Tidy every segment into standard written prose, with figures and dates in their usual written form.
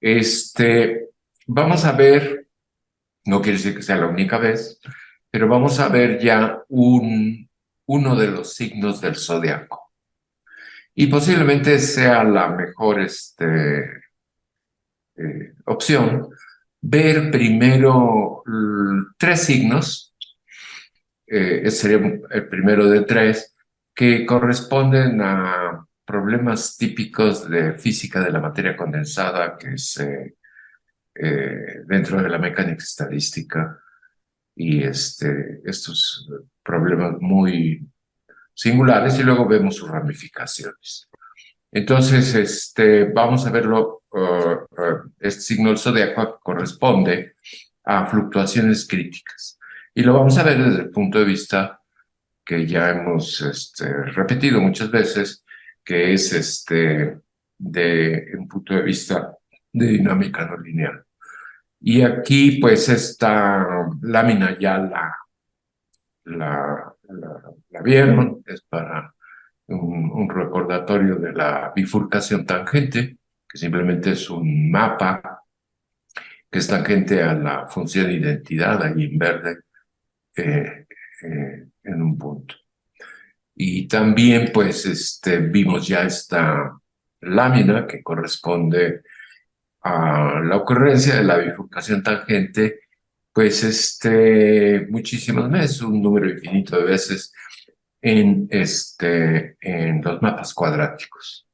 Este, vamos a ver, no quiere decir que sea la única vez, pero vamos a ver ya uno de los signos del zodiaco. Y posiblemente sea la mejor opción ver primero tres signos, ese sería el primero de tres, que corresponden a problemas típicos de física de la materia condensada, que es dentro de la mecánica estadística, y estos problemas muy singulares, y luego vemos sus ramificaciones. Entonces, vamos a verlo, este signo del zodiaco corresponde a fluctuaciones críticas. Y lo vamos a ver desde el punto de vista que ya hemos repetido muchas veces, que es de un punto de vista de dinámica no lineal. Y aquí, pues, esta lámina ya la vieron, es para un recordatorio de la bifurcación tangente, que simplemente es un mapa que es tangente a la función de identidad, ahí en verde, eh, en un punto. Y también, pues, vimos ya esta lámina que corresponde a la ocurrencia de la bifurcación tangente, pues, muchísimas veces, un número infinito de veces en los mapas cuadráticos.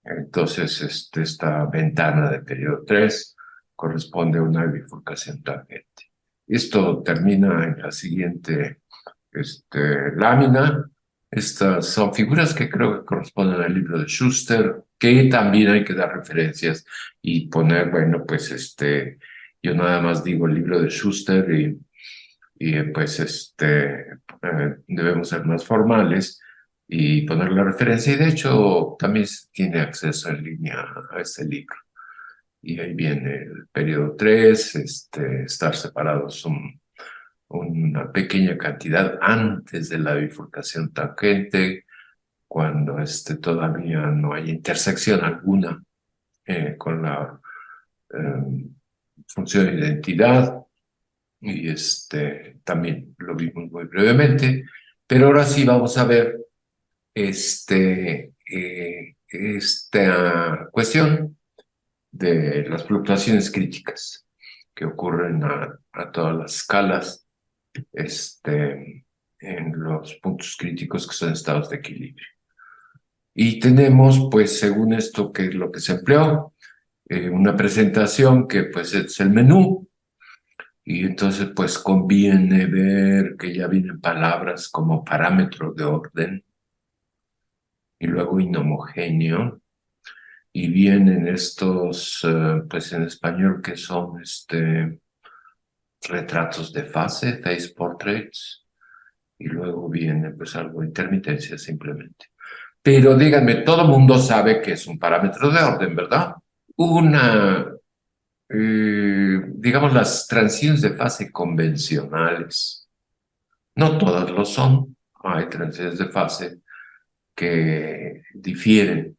Entonces, esta ventana de periodo 3 corresponde a una bifurcación tangente. Esto termina en la siguiente lámina. Estas son figuras que creo que corresponden al libro de Schuster, que también hay que dar referencias y poner, bueno, pues yo nada más digo el libro de Schuster y pues debemos ser más formales y poner la referencia. Y de hecho, también se tiene acceso en línea a este libro. Y ahí viene el periodo 3, estar separados una pequeña cantidad antes de la bifurcación tangente, cuando todavía no hay intersección alguna con la eh, función de identidad, y también lo vimos muy brevemente, pero ahora sí vamos a ver esta cuestión de las fluctuaciones críticas que ocurren a todas las escalas en los puntos críticos que son estados de equilibrio. Y tenemos, pues, según esto, que es lo que se empleó, una presentación que, pues, es el menú, y entonces, pues, conviene ver que ya vienen palabras como parámetro de orden, y luego inhomogéneo, y vienen estos, pues, en español, que son retratos de fase, face portraits, y luego viene, pues, algo de intermitencia simplemente. Pero díganme, todo el mundo sabe que es un parámetro de orden, ¿verdad? Digamos, las transiciones de fase convencionales, no todas lo son. Hay transiciones de fase que difieren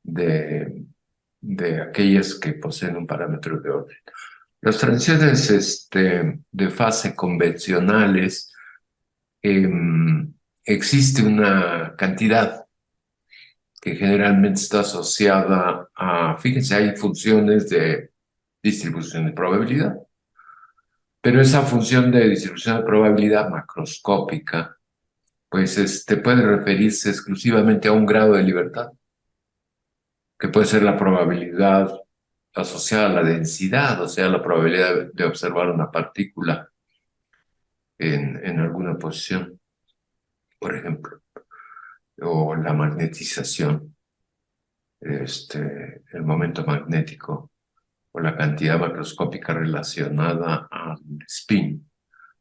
de, de aquellas que poseen un parámetro de orden. Las transiciones de fase convencionales, existe una cantidad que generalmente está asociada a, fíjense, hay funciones de distribución de probabilidad, pero esa función de distribución de probabilidad macroscópica, pues puede referirse exclusivamente a un grado de libertad, que puede ser la probabilidad asociada a la densidad, o sea, la probabilidad de observar una partícula en alguna posición, por ejemplo, o la magnetización, el momento magnético o la cantidad macroscópica relacionada al spin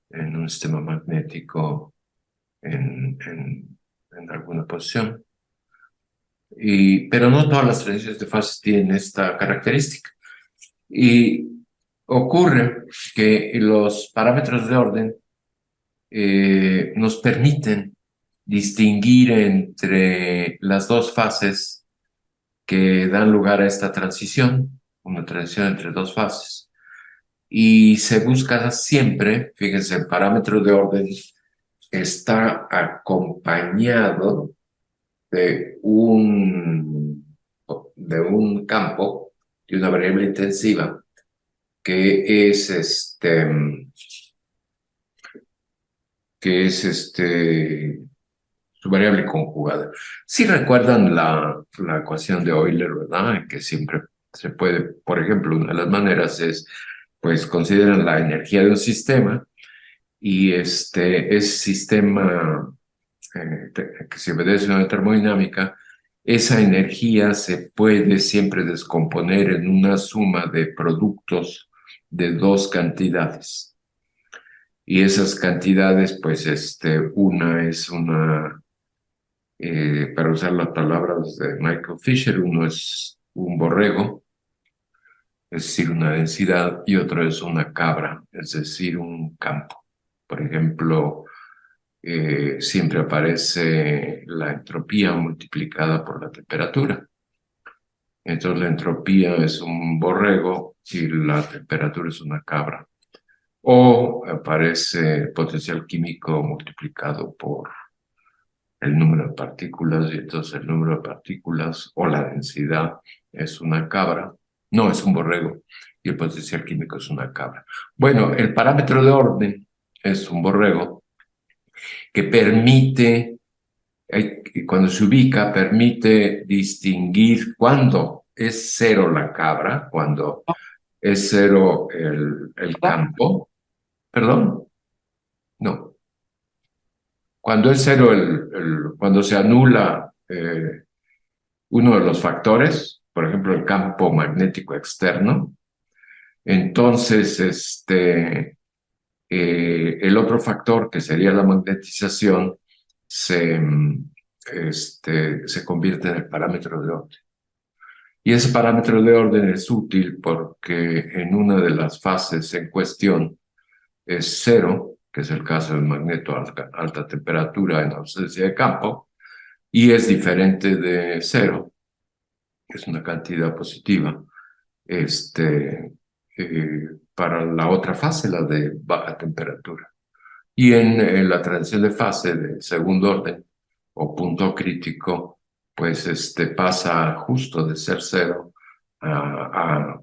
en un sistema magnético en alguna posición. Pero no todas las transiciones de fase tienen esta característica. Y ocurre que los parámetros de orden nos permiten distinguir entre las dos fases que dan lugar a esta transición. una transición entre dos fases. Y se busca siempre, fíjense, el parámetro de orden está acompañado de un campo, de una variable intensiva, que es su variable conjugada. Si recuerdan la ecuación de Euler, ¿verdad? Que siempre se puede, por ejemplo, una de las maneras es, pues, consideran la energía de un sistema y ese sistema que se obedece a una termodinámica, esa energía se puede siempre descomponer en una suma de productos de dos cantidades. Y esas cantidades, pues, una es para usar las palabras de Michael Fisher, uno es un borrego, es decir, una densidad, y otro es una cabra, es decir, un campo. Por ejemplo, siempre aparece la entropía multiplicada por la temperatura. Entonces la entropía es un borrego y la temperatura es una cabra. O aparece potencial químico multiplicado por el número de partículas, y entonces el número de partículas o la densidad es una cabra, no, es un borrego, y el potencial químico es una cabra. Bueno, el parámetro de orden es un borrego que permite, cuando se ubica, permite distinguir cuándo es cero la cabra, cuando es cero el campo, perdón, no, cuando es cero cuando se anula uno de los factores, por ejemplo, el campo magnético externo, entonces el otro factor, que sería la magnetización, se, se convierte en el parámetro de orden. Y ese parámetro de orden es útil porque en una de las fases en cuestión es cero, que es el caso del magneto a alta temperatura en ausencia de campo, y es diferente de cero, que es una cantidad positiva, para la otra fase, la de baja temperatura. Y en la transición de fase de segundo orden o punto crítico, pues pasa justo de ser cero a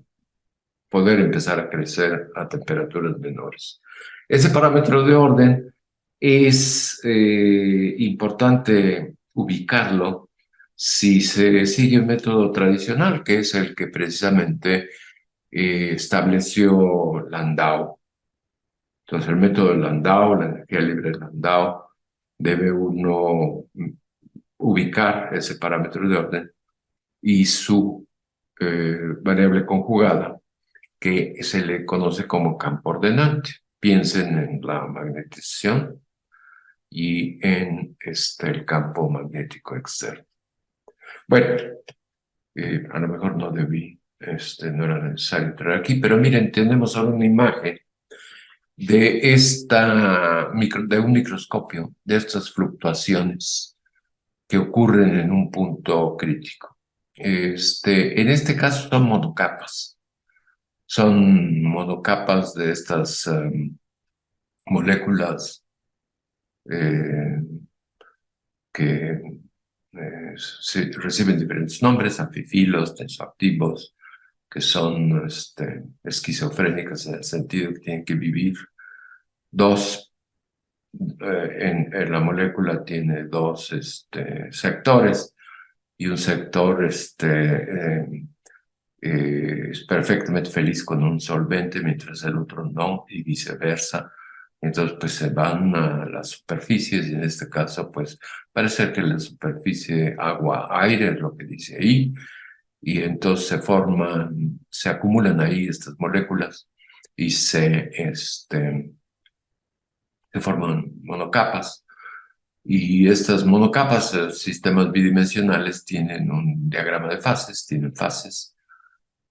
poder empezar a crecer a temperaturas menores. Ese parámetro de orden es importante ubicarlo si se sigue un método tradicional, que es el que precisamente estableció Landau. Entonces, el método de Landau, la energía libre de Landau, debe uno ubicar ese parámetro de orden y su variable conjugada, que se le conoce como campo ordenante. Piensen en la magnetización y en el campo magnético externo. Bueno, a lo mejor no debí, no era necesario entrar aquí, pero miren, tenemos ahora una imagen de un microscopio, de estas fluctuaciones que ocurren en un punto crítico. En este caso son monocapas. Son monocapas de estas moléculas eh, que reciben diferentes nombres, anfifilos, tensoactivos, que son esquizofrénicas en el sentido que tienen que vivir dos, en la molécula tiene dos sectores, y un sector es perfectamente feliz con un solvente, mientras el otro no, y viceversa. Entonces, pues se van a las superficies, y en este caso, pues parece que la superficie agua-aire es lo que dice ahí, y entonces se acumulan ahí estas moléculas y se forman monocapas. Y estas monocapas, sistemas bidimensionales, tienen un diagrama de fases, tienen fases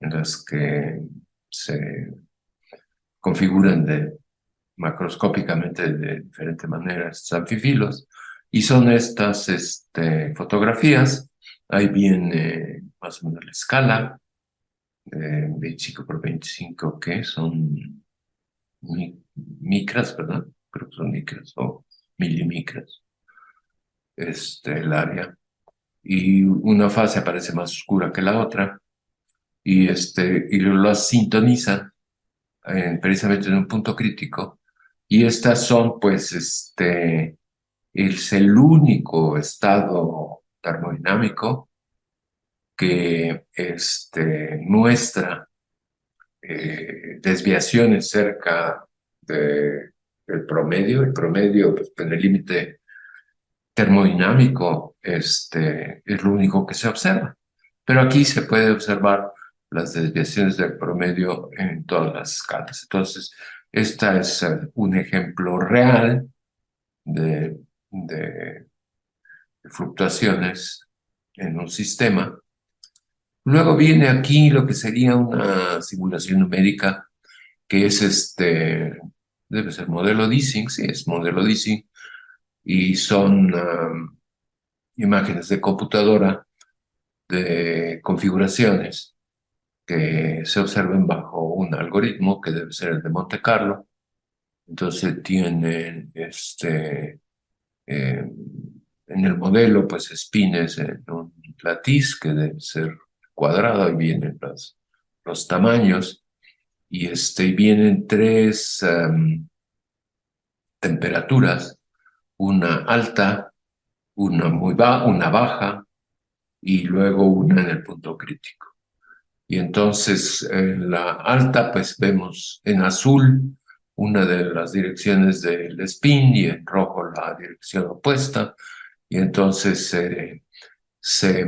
en las que se configuran macroscópicamente de diferente manera estos anfifilos, y son estas fotografías. Ahí viene más o menos la escala, 25 por 25, ¿qué? Son micras, ¿verdad? Creo que son micras o milimicras, el área. Y una fase aparece más oscura que la otra y lo sintoniza precisamente en un punto crítico. Y estas son, pues, es el único estado termodinámico que muestra desviaciones cerca del promedio. El promedio, pues, en el límite termodinámico, es lo único que se observa. Pero aquí se puede observar las desviaciones del promedio en todas las escalas. Entonces, esta es un ejemplo real de fluctuaciones en un sistema. Luego viene aquí lo que sería una simulación numérica, que es debe ser modelo Dissing, sí, es modelo Dissing, y son imágenes de computadora de configuraciones que se observen bajo un algoritmo que debe ser el de Monte Carlo. Entonces tienen eh, en el modelo, pues, espines en un latiz que debe ser cuadrado, y vienen los tamaños, y vienen tres temperaturas, una alta, una baja y luego una en el punto crítico. Y entonces en la alta, pues vemos en azul una de las direcciones del spin y en rojo la dirección opuesta. Y entonces se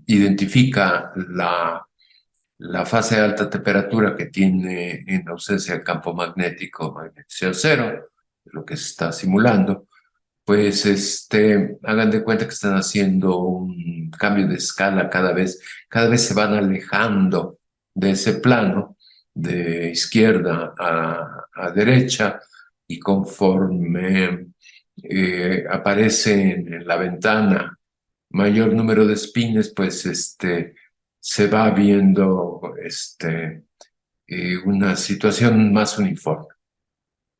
identifica la fase de alta temperatura que tiene en ausencia de campo magnético, magnetismo cero, lo que se está simulando. Pues hagan de cuenta que están haciendo un cambio de escala cada vez se van alejando de ese plano de izquierda a derecha, y conforme aparece en la ventana mayor número de espines, pues se va viendo una situación más uniforme.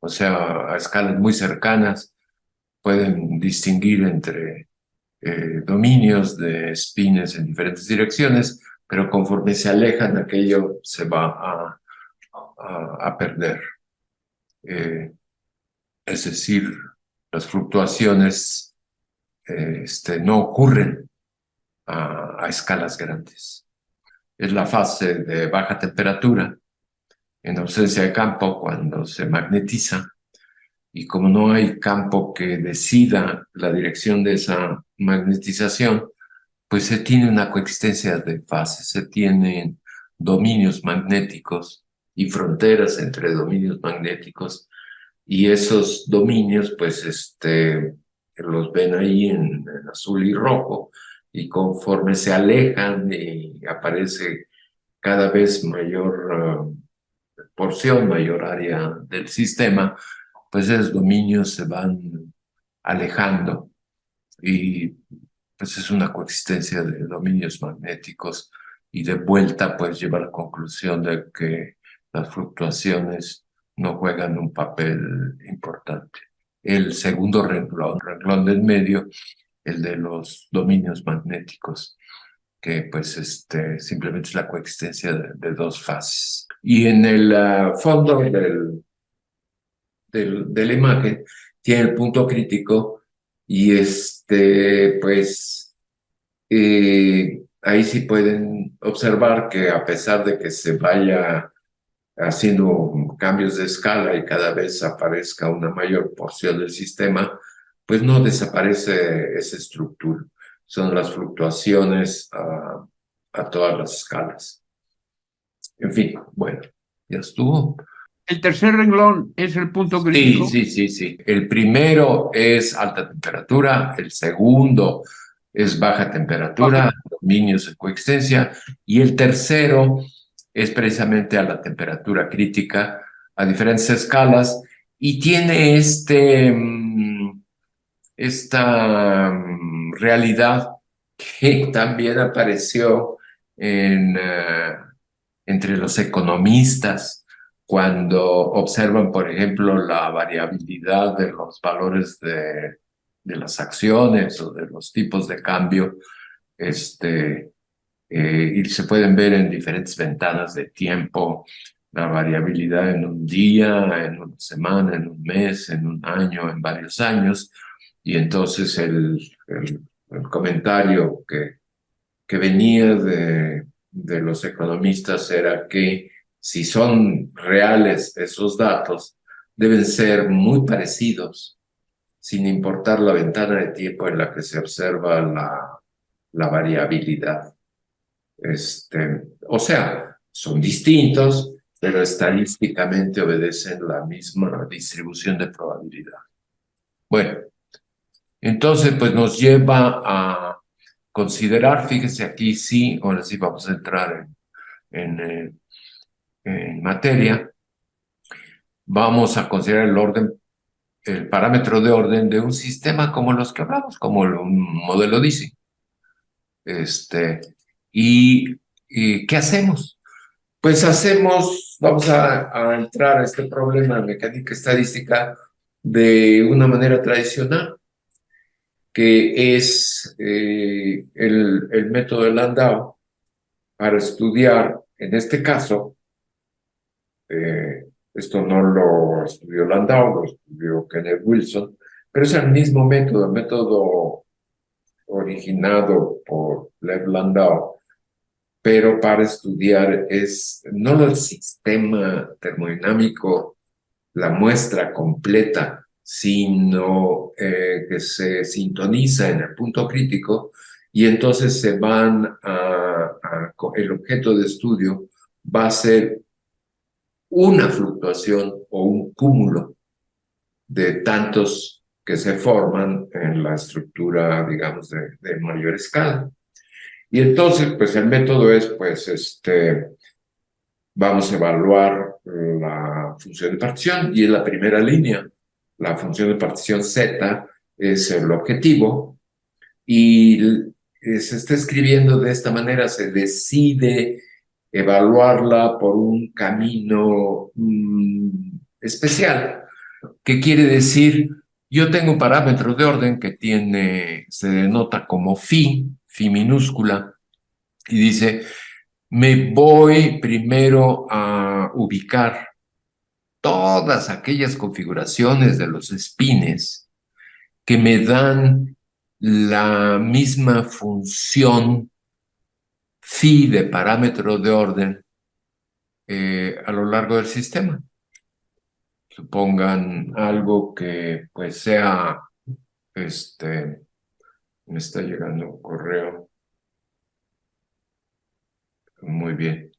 O sea, a escalas muy cercanas pueden distinguir entre dominios de espines en diferentes direcciones, pero conforme se alejan, aquello se va a perder. Eh, es decir, las fluctuaciones no ocurren a escalas grandes. Es la fase de baja temperatura en ausencia de campo cuando se magnetiza, y como no hay campo que decida la dirección de esa magnetización, pues se tiene una coexistencia de fases, se tienen dominios magnéticos y fronteras entre dominios magnéticos, y esos dominios, pues, los ven ahí en azul y rojo, y conforme se alejan y aparece cada vez mayor porción, mayor área del sistema, pues esos dominios se van alejando, y pues es una coexistencia de dominios magnéticos, y de vuelta pues lleva a la conclusión de que las fluctuaciones no juegan un papel importante. El segundo renglón del medio, el de los dominios magnéticos, que pues simplemente es la coexistencia de dos fases. Y en el fondo de la imagen tiene el punto crítico, y pues ahí sí pueden observar que, a pesar de que se vaya haciendo cambios de escala y cada vez aparezca una mayor porción del sistema, pues no desaparece esa estructura. Son las fluctuaciones a todas las escalas. En fin, bueno, ya estuvo. El tercer renglón es el punto Sí, crítico. sí, sí, sí. El primero es alta temperatura, el segundo es baja temperatura, dominios de coexistencia, y el tercero es precisamente a la temperatura crítica a diferentes escalas, y tiene esta realidad que también apareció en entre los economistas cuando observan, por ejemplo, la variabilidad de los valores de las acciones o de los tipos de cambio, y se pueden ver en diferentes ventanas de tiempo, la variabilidad en un día, en una semana, en un mes, en un año, en varios años, y entonces el comentario que venía de los economistas era que si son reales esos datos, deben ser muy parecidos, sin importar la ventana de tiempo en la que se observa la variabilidad. O sea, son distintos, pero estadísticamente obedecen la misma distribución de probabilidad. Bueno, entonces pues nos lleva a considerar, fíjese aquí sí, ahora sí vamos a entrar en materia, vamos a considerar el orden, el parámetro de orden de un sistema como los que hablamos, como un modelo DISI. ¿Y qué hacemos? Pues vamos a entrar a este problema de mecánica estadística de una manera tradicional, que es el método de Landau para estudiar, en este caso, esto no lo estudió Landau, lo estudió Kenneth Wilson, pero es el mismo método, el método originado por Lev Landau, pero para estudiar es no el sistema termodinámico, la muestra completa, sino que se sintoniza en el punto crítico y entonces el objeto de estudio va a ser una fluctuación o un cúmulo de tantos que se forman en la estructura, digamos, de mayor escala. Y entonces, pues el método es, pues, vamos a evaluar la función de partición y en la primera línea, la función de partición z es el objetivo y se está escribiendo de esta manera, se decide evaluarla por un camino especial, que quiere decir, yo tengo un parámetro de orden que se denota como phi minúscula, y dice, me voy primero a ubicar todas aquellas configuraciones de los espines que me dan la misma función phi de parámetro de orden a lo largo del sistema. Supongan algo que pues sea, me está llegando un correo. Muy bien.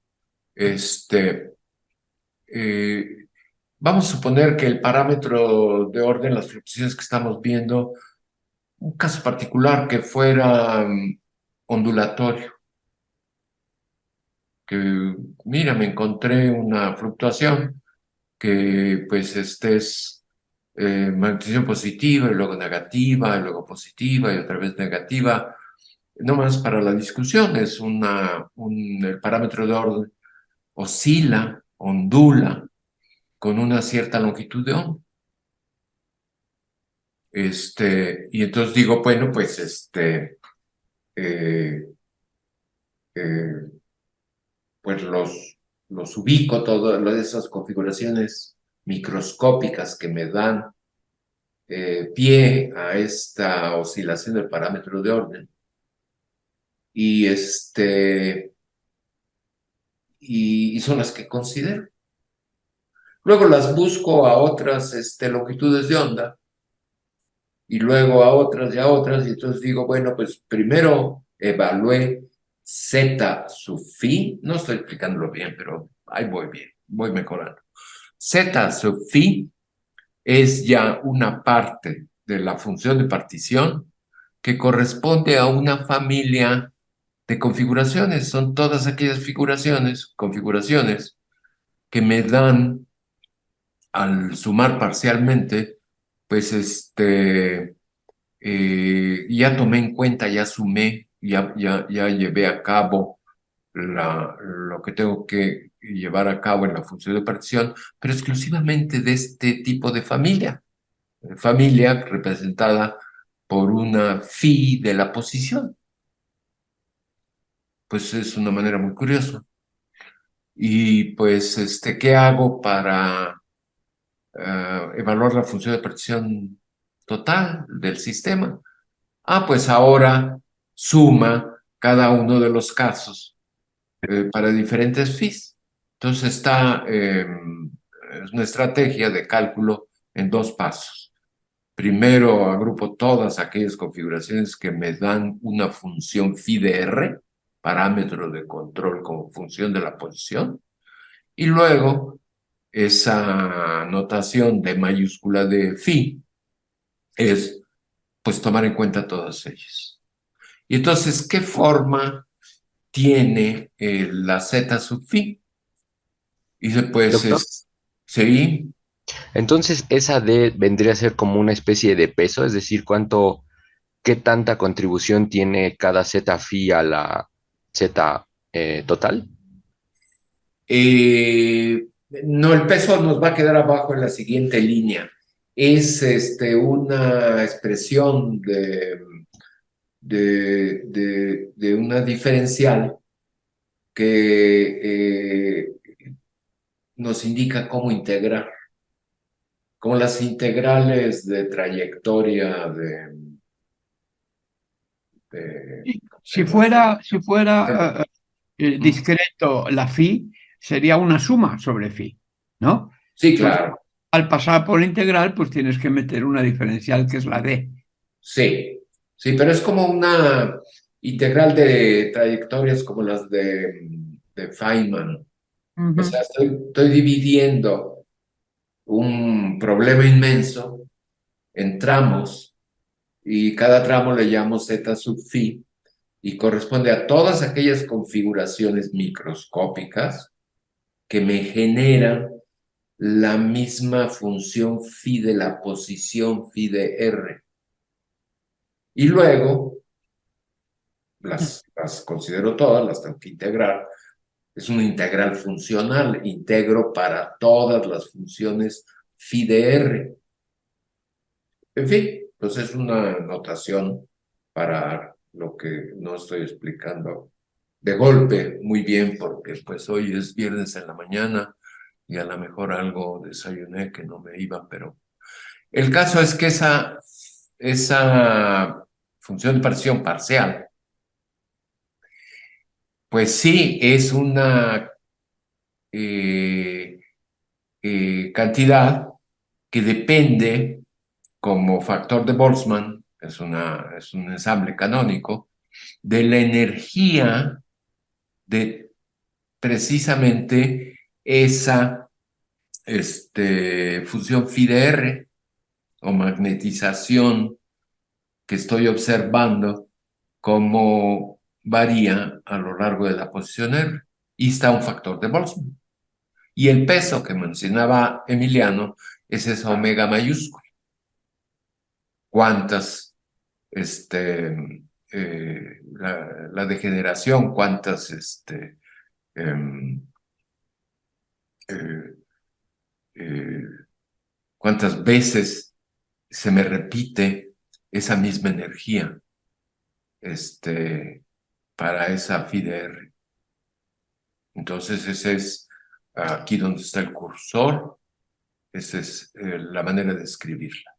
Vamos a suponer que el parámetro de orden, las fluctuaciones que estamos viendo, un caso particular que fuera ondulatorio, que mira, me encontré una fluctuación que pues es magnetización positiva y luego negativa y luego positiva y otra vez negativa, no más para la discusión, es el parámetro de orden oscila, ondula con una cierta longitud de onda. Y entonces digo, bueno, pues eh, eh, pues los ubico, todas esas configuraciones microscópicas que me dan pie a esta oscilación del parámetro de orden. Y son las que considero. Luego las busco a otras longitudes de onda y luego a otras y a otras, y entonces digo, bueno, pues primero evalué Z sub phi, no estoy explicándolo bien, pero ahí voy bien, voy mejorando. Z sub phi es ya una parte de la función de partición que corresponde a una familia de configuraciones, son todas aquellas configuraciones que me dan, al sumar parcialmente, pues ya tomé en cuenta, ya sumé, ya llevé a cabo lo que tengo que llevar a cabo en la función de partición, pero exclusivamente de este tipo de familia. Familia representada por una phi de la posición. Pues es una manera muy curiosa. Y pues, ¿qué hago para evaluar la función de partición total del sistema? Ah, pues ahora suma cada uno de los casos para diferentes phis. Entonces es una estrategia de cálculo en 2 pasos. Primero agrupo todas aquellas configuraciones que me dan una función phi de R, parámetro de control como función de la posición, y luego esa notación de mayúscula de phi es pues tomar en cuenta todas ellas. Y entonces, ¿qué forma tiene la z sub phi? Y después Doctor, sí, entonces esa D vendría a ser como una especie de peso, es decir, qué tanta contribución tiene cada Z phi a la Z total. eh, no, el peso nos va a quedar abajo en la siguiente línea. Es una expresión de una diferencial que nos indica cómo integrar, como las integrales de trayectoria de, Si no sé. si fuera discreto la phi, sería una suma sobre phi, ¿no? Sí, Entonces, claro, al pasar por integral, pues tienes que meter una diferencial que es la d. sí, sí, pero es como una integral de trayectorias como las de Feynman. O Ujú. sea, estoy dividiendo un problema inmenso en tramos y cada tramo le llamo z sub phi y corresponde a todas aquellas configuraciones microscópicas que me generan la misma función phi de la posición phi de R. Y luego las considero todas, las tengo que integrar. Es una integral funcional, integro para todas las funciones phi de R. En fin, pues es una notación para lo que no estoy explicando de golpe muy bien, porque pues hoy es viernes en la mañana y a lo mejor algo desayuné que no me iba, pero el caso es que esa función de partición parcial, pues sí es una eh, cantidad que depende como factor de Boltzmann, es un ensamble canónico, de la energía de precisamente esa función phi de R o magnetización que estoy observando cómo varía a lo largo de la posición R. Y está un factor de Boltzmann. Y el peso que mencionaba Emiliano es esa omega mayúscula. ¿Cuántas, la degeneración, cuántas, em, eh, eh, cuántas veces se me repite esa misma energía, para esa phi de R? Entonces, ese es aquí donde está el cursor, esa es la manera de escribirla.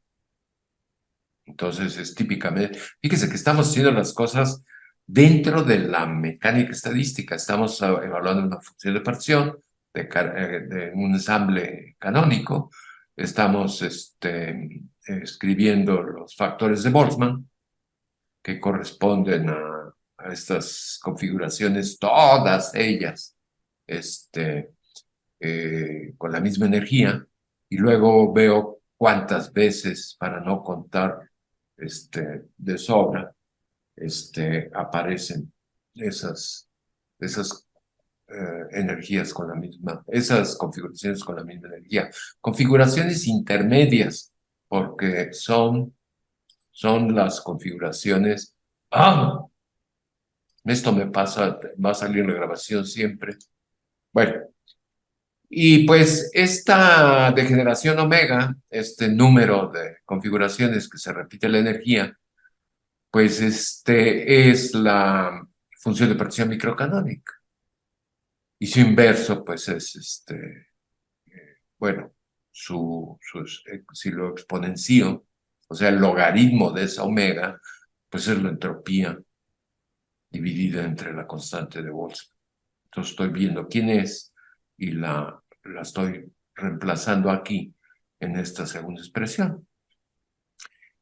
Entonces, es típicamente, fíjese que estamos haciendo las cosas dentro de la mecánica estadística. Estamos evaluando una función de partición de un ensamble canónico. Estamos escribiendo los factores de Boltzmann que corresponden a estas configuraciones, todas ellas con la misma energía, y luego veo cuántas veces, para no contar de sobra, aparecen esas energías con la misma, esas configuraciones con la misma energía. Configuraciones intermedias, porque son las configuraciones. ¡Ah! Esto me pasa, va a salir en la grabación siempre. Bueno, Y pues esta degeneración omega, este número de configuraciones que se repite la energía, pues es la función de partición microcanónica. Y su inverso, pues es bueno, si lo exponencio, o sea, el logaritmo de esa omega, pues es la entropía dividida entre la constante de Boltzmann. Entonces estoy viendo quién es y la estoy reemplazando aquí en esta segunda expresión.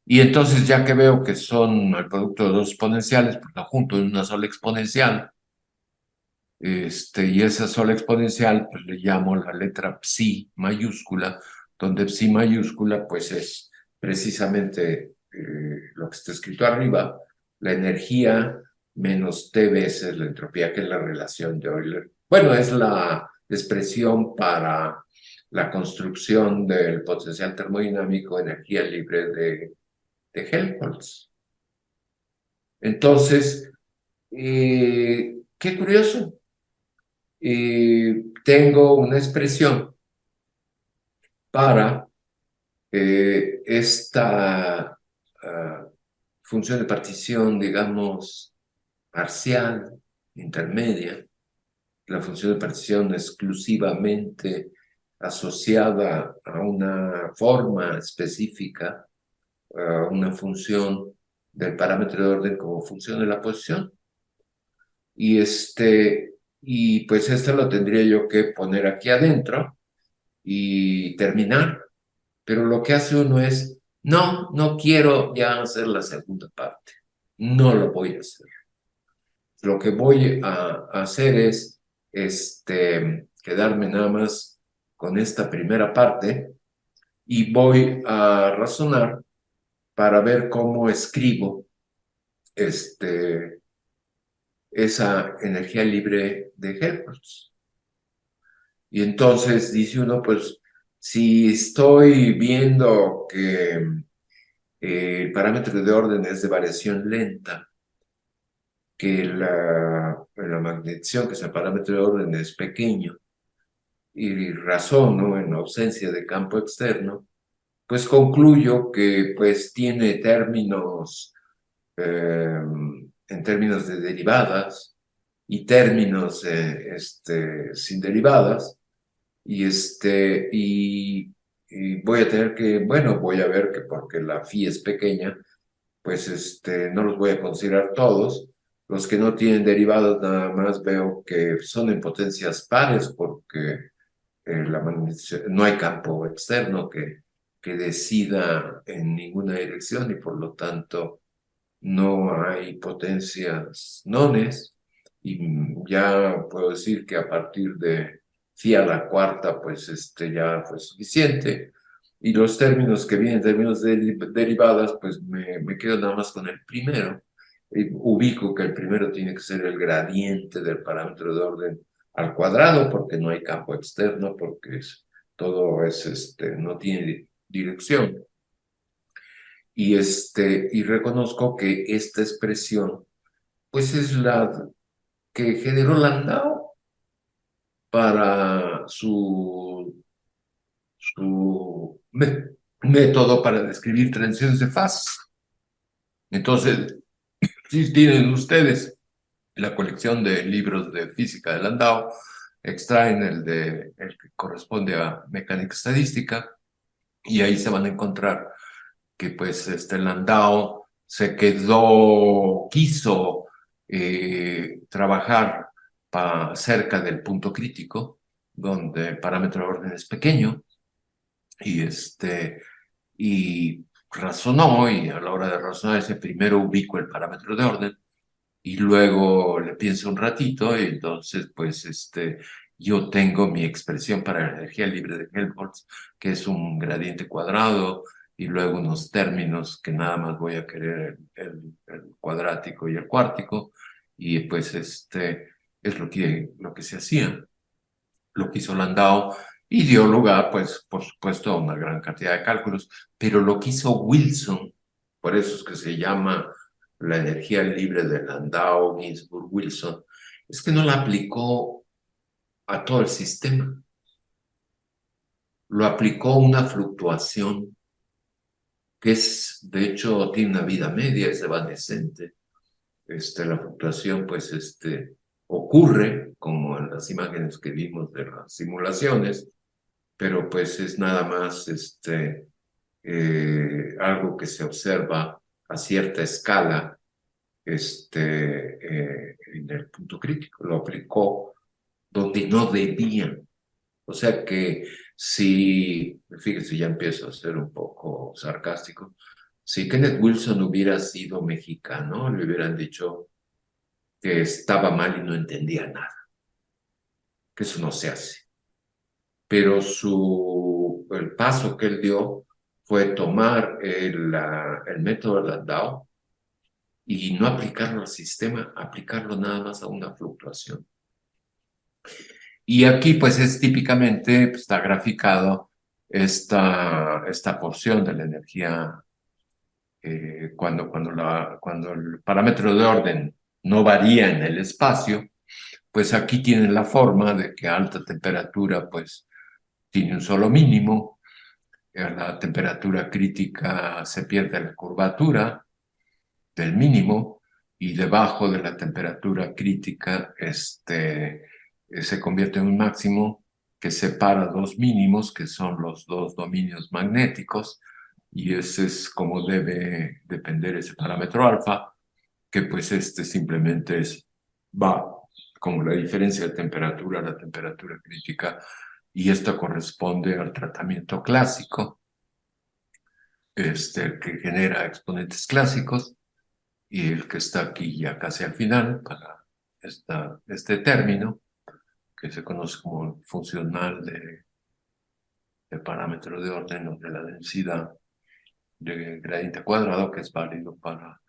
Y entonces ya que veo que son el producto de dos exponenciales, pues lo junto en una sola exponencial, y esa sola exponencial, pues le llamo la letra psi mayúscula, donde psi mayúscula, pues es precisamente lo que está escrito arriba, la energía menos T veces la entropía, que es la relación de Euler. Bueno, es la expresión para la construcción del potencial termodinámico, energía libre de Helmholtz. Entonces, qué curioso. Tengo una expresión para esta función de partición, digamos, parcial, intermedia, la función de partición exclusivamente asociada a una forma específica, a una función del parámetro de orden como función de la posición. Y y pues esto lo tendría yo que poner aquí adentro y terminar. Pero lo que hace uno es, no quiero ya hacer la segunda parte. No lo voy a hacer. Lo que voy a hacer es quedarme nada más con esta primera parte y voy a razonar para ver cómo escribo esa energía libre de Helmholtz. Y entonces dice uno, pues, si estoy viendo que el parámetro de orden es de variación lenta, que la magnetización, que es el parámetro de orden, es pequeño, y razono en ausencia de campo externo, pues concluyo que pues tiene términos en términos de derivadas y términos sin derivadas, y y voy a tener que, bueno, voy a ver que porque la phi es pequeña, pues no los voy a considerar todos. Los que no tienen derivadas nada más veo que son en potencias pares porque no hay campo externo que decida en ninguna dirección y por lo tanto no hay potencias nones. Y ya puedo decir que a partir de phi a la cuarta, pues ya fue suficiente. Y los términos que vienen, términos derivadas, pues me quedo nada más con el primero. Y ubico que el primero tiene que ser el gradiente del parámetro de orden al cuadrado, porque no hay campo externo, porque todo no tiene dirección. Y reconozco que esta expresión, pues es la que generó Landau para su método para describir transiciones de fase. Entonces, si tienen ustedes la colección de libros de física de Landau, extraen el que corresponde a mecánica estadística y ahí se van a encontrar que pues Landau quiso trabajar cerca del punto crítico, donde el parámetro de orden es pequeño, y y razonó, y a la hora de razonar ese primero ubico el parámetro de orden, y luego le pienso un ratito, y entonces pues yo tengo mi expresión para la energía libre de Helmholtz, que es un gradiente cuadrado, y luego unos términos que nada más voy a querer el cuadrático y el cuártico, y pues es lo que se hacía, lo que hizo Landau, y dio lugar, pues, por supuesto, a una gran cantidad de cálculos, pero lo que hizo Wilson, por eso es que se llama la energía libre de Landau, Ginzburg, Wilson, es que no la aplicó a todo el sistema, lo aplicó una fluctuación que es, de hecho, tiene una vida media, es evanescente. La fluctuación, pues, ocurre, como en las imágenes que vimos de las simulaciones, pero pues es nada más algo que se observa a cierta escala en el punto crítico. Lo aplicó donde no debían. O sea que si, fíjese, ya empiezo a ser un poco sarcástico, si Kenneth Wilson hubiera sido mexicano, le hubieran dicho que estaba mal y no entendía nada, que eso no se hace. Pero el paso que él dio fue tomar el método de Landau y no aplicarlo al sistema, aplicarlo nada más a una fluctuación. Y aquí pues es típicamente, pues, está graficado esta porción de la energía cuando el parámetro de orden no varía en el espacio, pues aquí tienen la forma de que a alta temperatura pues tiene un solo mínimo, a la temperatura crítica se pierde la curvatura del mínimo y debajo de la temperatura crítica se convierte en un máximo que separa dos mínimos, que son los dos dominios magnéticos, y ese es como debe depender ese parámetro alfa, que pues simplemente va como la diferencia de temperatura a la temperatura crítica, y esto corresponde al tratamiento clásico, que genera exponentes clásicos, y el que está aquí ya casi al final para este término, que se conoce como funcional de parámetro de orden o de la densidad de gradiente cuadrado, que es válido para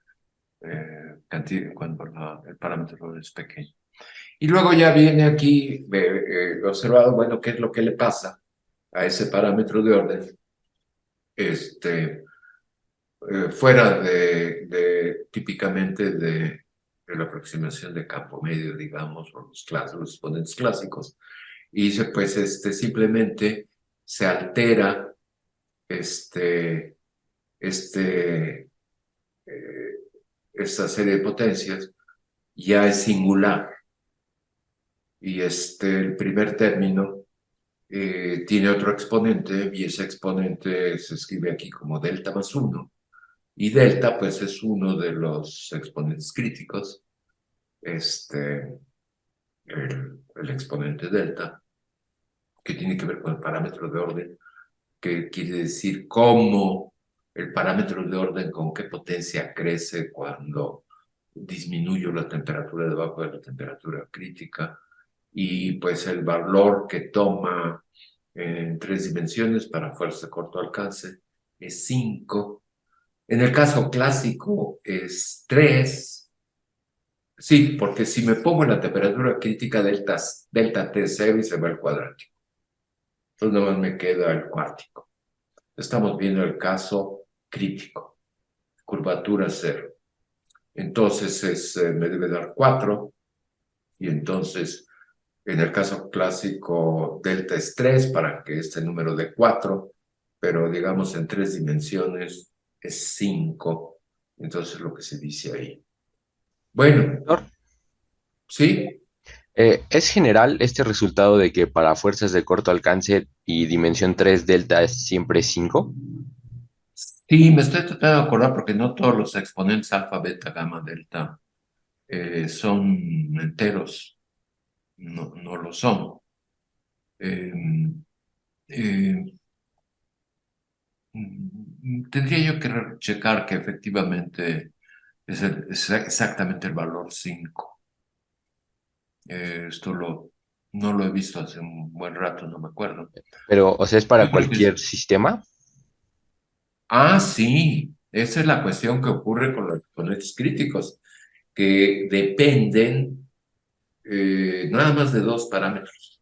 cuando el parámetro es pequeño. Y luego ya viene aquí observado, bueno, qué es lo que le pasa a ese parámetro de orden, fuera típicamente de la aproximación de campo medio, digamos, o los exponentes clásicos, y pues simplemente se altera este, este, eh, esta serie de potencias, ya es singular, y el primer término tiene otro exponente, y ese exponente se escribe aquí como delta más 1, y delta pues es uno de los exponentes críticos, el exponente delta, que tiene que ver con el parámetro de orden, que quiere decir cómo el parámetro de orden, con qué potencia crece cuando disminuyo la temperatura debajo de la temperatura crítica, y pues el valor que toma en 3 dimensiones para fuerza de corto alcance es 5. En el caso clásico es 3. Sí, porque si me pongo en la temperatura crítica delta T0 y se va el cuadrático, entonces nada más me queda el cuártico. Estamos viendo el caso crítico, curvatura 0. Entonces me debe dar 4, y entonces en el caso clásico delta es 3 para que este número de 4, pero digamos en 3 dimensiones es 5. Entonces lo que se dice ahí. Bueno, Doctor, sí, ¿es general este resultado de que para fuerzas de corto alcance y dimensión 3 delta es siempre 5? sí, me estoy tratando de acordar porque no todos los exponentes alfa, beta, gamma, delta son enteros, no lo son. Eh, eh, Tendría yo que checar que efectivamente es exactamente el valor 5. Esto no lo he visto hace un buen rato, no me acuerdo. Pero, o sea, ¿es para Yo creo que cualquier sistema? sí, esa es la cuestión que ocurre con los exponentes críticos, que dependen nada más de dos parámetros.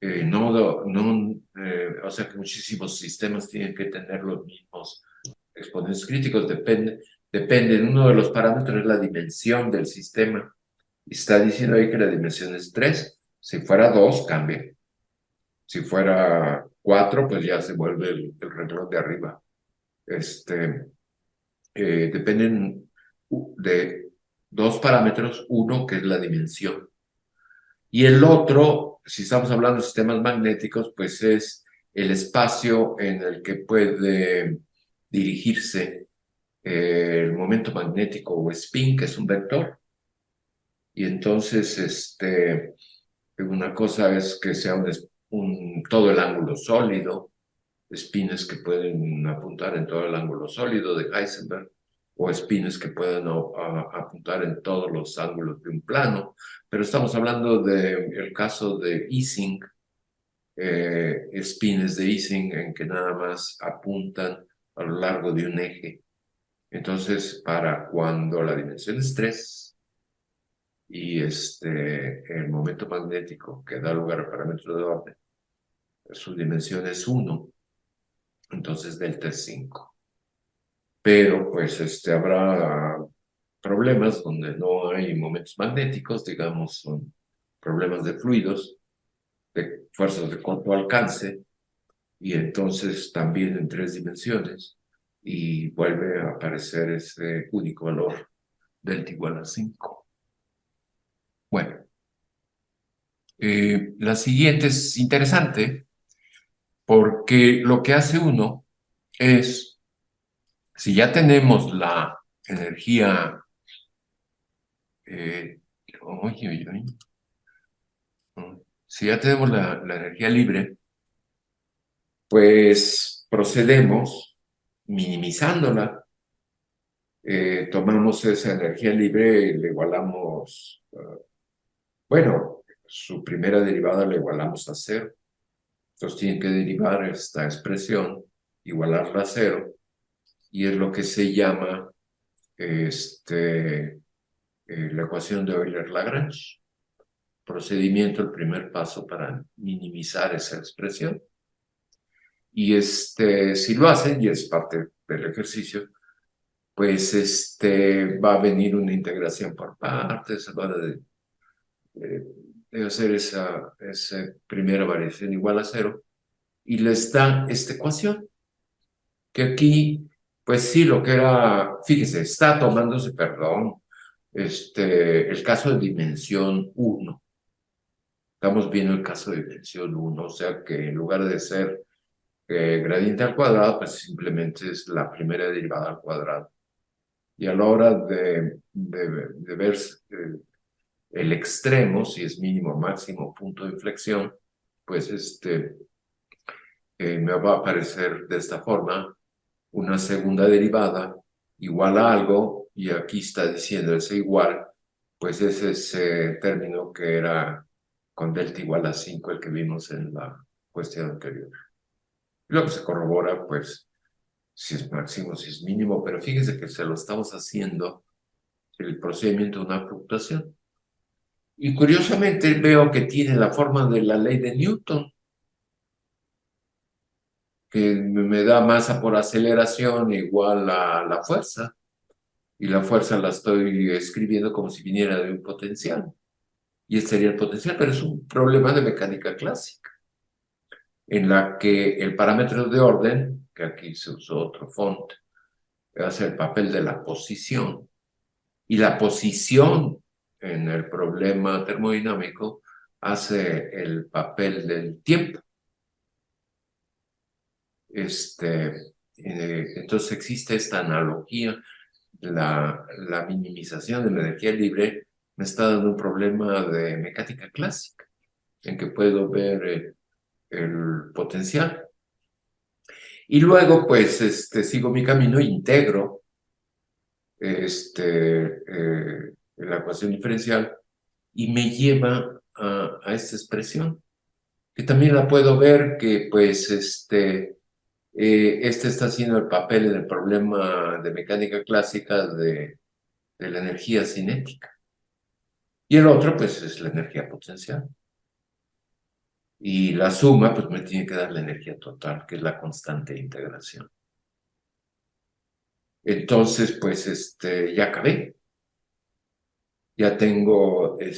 O sea que muchísimos sistemas tienen que tener los mismos exponentes críticos, dependen. Uno de los parámetros es la dimensión del sistema. Y está diciendo ahí que la dimensión es 3. Si fuera 2, cambia. Si fuera 4, pues ya se vuelve el renglón de arriba. Dependen de dos parámetros, uno que es la dimensión, y el otro, si estamos hablando de sistemas magnéticos, pues es el espacio en el que puede dirigirse el momento magnético o spin, que es un vector. Y entonces, una cosa es que sea todo el ángulo sólido, spines que pueden apuntar en todo el ángulo sólido de Heisenberg, o spines que pueden apuntar en todos los ángulos de un plano, pero estamos hablando del caso de Ising, spines de Ising en que nada más apuntan a lo largo de un eje. Entonces, para cuando la dimensión es 3 y el momento magnético que da lugar a parámetros de orden, su dimensión es 1, entonces delta es 5. Pero pues habrá problemas donde no hay momentos magnéticos, digamos, son problemas de fluidos, de fuerzas de corto alcance, y entonces también en 3 dimensiones, y vuelve a aparecer ese único valor delta igual a 5. Bueno, la siguiente es interesante porque lo que hace uno es, si ya tenemos la energía, eh, oye, oye, oye, si ya tenemos la energía libre, pues procedemos minimizándola. Tomamos esa energía libre y le igualamos, bueno, su primera derivada la igualamos a 0. Entonces tienen que derivar esta expresión, igualarla a 0, y es lo que se llama la ecuación de Euler-Lagrange. Procedimiento, el primer paso para minimizar esa expresión. Y si lo hacen, y es parte del ejercicio, pues va a venir una integración por partes, se va a hacer esa primera variación igual a 0, y les da esta ecuación, que aquí, pues sí, lo que era, fíjese, está tomándose, perdón, el caso de dimensión 1. Estamos viendo el caso de dimensión 1, o sea que en lugar de ser gradiente al cuadrado, pues simplemente es la primera derivada al cuadrado. Y a la hora de ver el extremo, si es mínimo, máximo, punto de inflexión, pues me va a aparecer de esta forma una segunda derivada igual a algo, y aquí está diciendo ese igual, pues ese es ese término que era con delta igual a 5, el que vimos en la cuestión anterior. Luego se corrobora, pues, si es máximo, si es mínimo, pero fíjense que se lo estamos haciendo el procedimiento de una fluctuación. Y curiosamente veo que tiene la forma de la ley de Newton, que me da masa por aceleración igual a la fuerza, y la fuerza la estoy escribiendo como si viniera de un potencial. Y este sería el potencial, pero es un problema de mecánica clásica, en la que el parámetro de orden, que aquí se usó otro font, hace el papel de la posición, y la posición en el problema termodinámico hace el papel del tiempo. Entonces existe esta analogía. La minimización de la energía libre me está dando un problema de mecánica clásica, en que puedo ver el potencial. Y luego, pues, sigo mi camino, integro la ecuación diferencial, y me lleva a esta expresión, que también la puedo ver que, pues, está haciendo el papel en el problema de mecánica clásica de la energía cinética. Y el otro, pues, es la energía potencial. Y la suma, pues, me tiene que dar la energía total, que es la constante de integración. Entonces, pues, ya acabé. Ya tengo el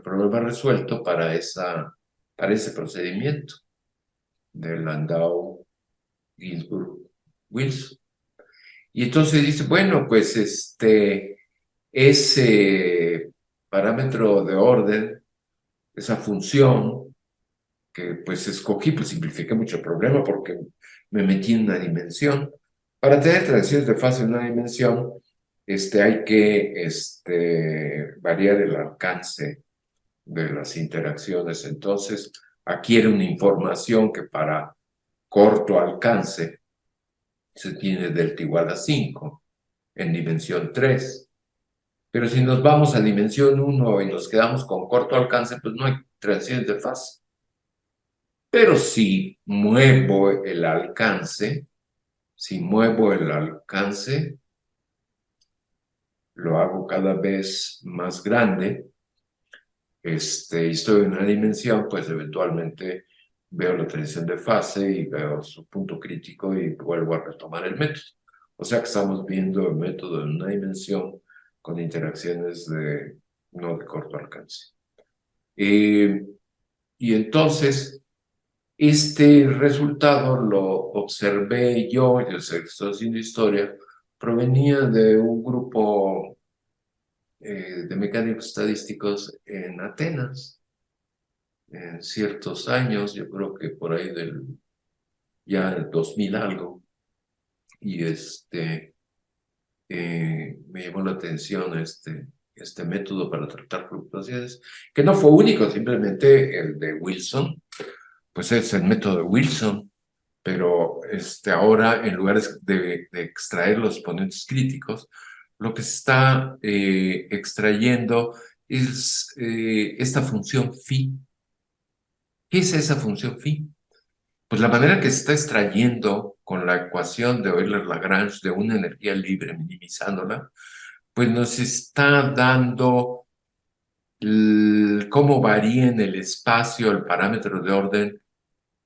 problema resuelto para ese procedimiento. de Landau, Ginsburg, Wilson. Y entonces dice, bueno, pues ese parámetro de orden, esa función que pues escogí, pues simplifiqué mucho el problema porque me metí en una dimensión. Para tener transiciones de fase en una dimensión, hay que variar el alcance de las interacciones. Entonces, adquiere una información que para corto alcance se tiene delta igual a 5 en dimensión 3. Pero si nos vamos a dimensión 1 y nos quedamos con corto alcance, pues no hay transiciones de fase. Pero si muevo el alcance, lo hago cada vez más grande, y estoy en una dimensión, pues eventualmente veo la transición de fase y veo su punto crítico y vuelvo a retomar el método. O sea que estamos viendo el método en una dimensión con interacciones no de corto alcance. Y entonces, este resultado lo observé yo sé que estoy haciendo historia, provenía de un grupo de mecánicos estadísticos en Atenas, en ciertos años, yo creo que por ahí ya el 2000 algo, y me llamó la atención este método para tratar fluctuaciones, que no fue único, simplemente el de Wilson, pues es el método de Wilson, pero ahora en lugar de extraer los exponentes críticos, lo que se está extrayendo es esta función phi. ¿Qué es esa función phi? Pues la manera que se está extrayendo con la ecuación de Euler-Lagrange de una energía libre, minimizándola, pues nos está dando cómo varía en el espacio el parámetro de orden,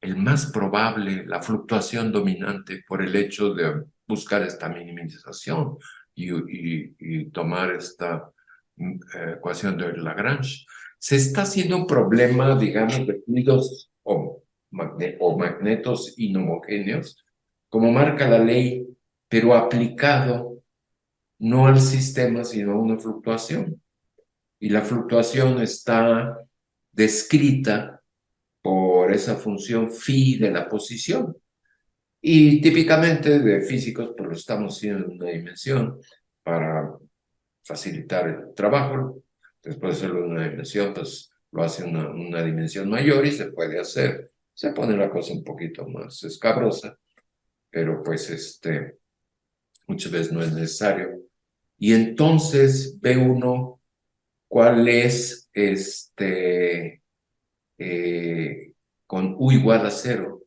el más probable, la fluctuación dominante por el hecho de buscar esta minimización y tomar esta ecuación de Lagrange. Se está haciendo un problema, digamos, de fluidos o magnetos inhomogéneos, como marca la ley, pero aplicado no al sistema, sino a una fluctuación. Y la fluctuación está descrita por esa función phi de la posición. Y típicamente de físicos, pues lo estamos haciendo en una dimensión para facilitar el trabajo. Después de hacerlo en una dimensión, pues lo hace una dimensión mayor y se puede hacer. Se pone la cosa un poquito más escabrosa, pero pues muchas veces no es necesario. Y entonces ve uno cuál es con U igual a 0,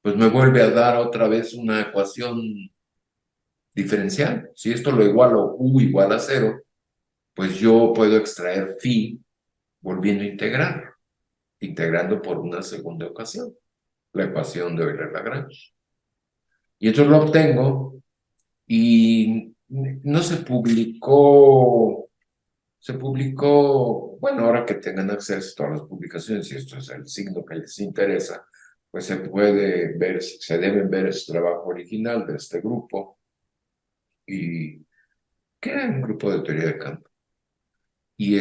pues me vuelve a dar otra vez una ecuación diferencial. Si esto lo igualo U igual a 0, pues yo puedo extraer phi volviendo a integrar, integrando por una segunda ocasión, la ecuación de Euler-Lagrange. Y entonces lo obtengo y no se publicó, bueno, ahora que tengan acceso a todas las publicaciones, y esto es el signo que les interesa, pues se puede ver, se deben ver ese trabajo original de este grupo, y que era un grupo de teoría de campo. Y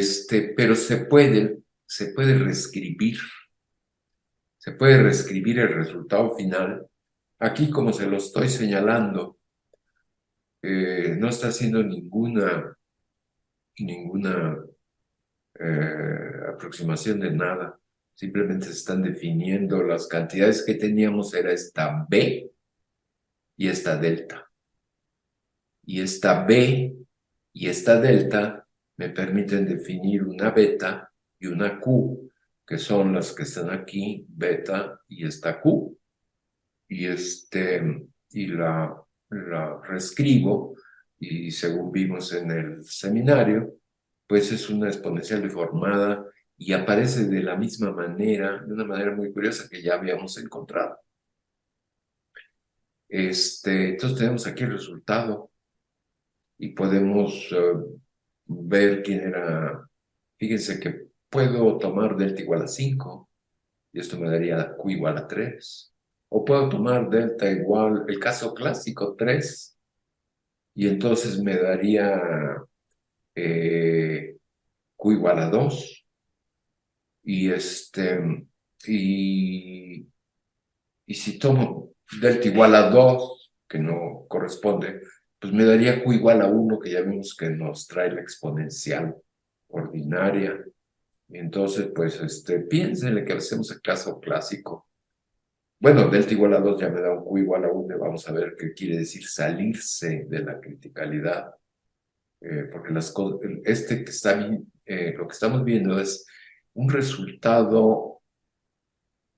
pero se puede reescribir el resultado final. Aquí, como se lo estoy señalando, no está haciendo ninguna aproximación de nada. Simplemente se están definiendo las cantidades que teníamos, era esta B y esta delta. Y esta B y esta delta me permiten definir una beta y una Q, que son las que están aquí, beta y esta Q. Y, la reescribo, y según vimos en el seminario, pues es una exponencial deformada y aparece de la misma manera, de una manera muy curiosa que ya habíamos encontrado. Entonces tenemos aquí el resultado y podemos ver quién era. Fíjense que puedo tomar delta igual a 5 y esto me daría Q igual a 3. O puedo tomar delta igual, el caso clásico, 3, y entonces me daría Q igual a 2. Y, y, y si tomo delta igual a 2, que no corresponde, pues me daría Q igual a 1, que ya vimos que nos trae la exponencial ordinaria. Y entonces, pues, piénsenle que hacemos el caso clásico. Bueno, delta igual a 2 ya me da un Q igual a 1, vamos a ver qué quiere decir salirse de la criticalidad. Porque las cosas, que está lo que estamos viendo es un resultado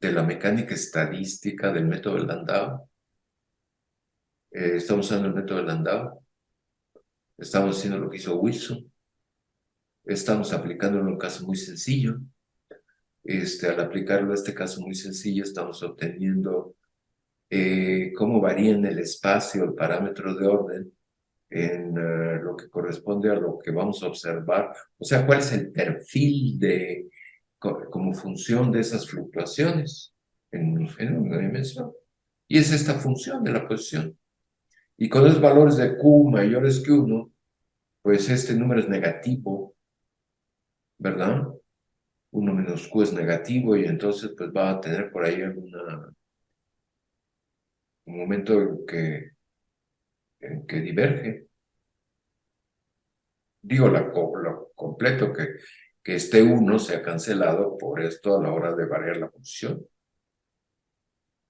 de la mecánica estadística del método de Landau. Estamos usando el método de Landau, estamos haciendo lo que hizo Wilson, estamos aplicándolo en un caso muy sencillo. Al aplicarlo a este caso muy sencillo, estamos obteniendo cómo varía en el espacio el parámetro de orden en lo que corresponde a lo que vamos a observar, o sea, cuál es el perfil como función de esas fluctuaciones en una dimensión. Y es esta función de la posición. Y con los valores de Q mayores que 1, pues este número es negativo, ¿verdad? 1 menos Q es negativo y entonces pues va a tener por ahí un momento en que diverge. Digo, lo completo que este 1 se ha cancelado por esto a la hora de variar la posición.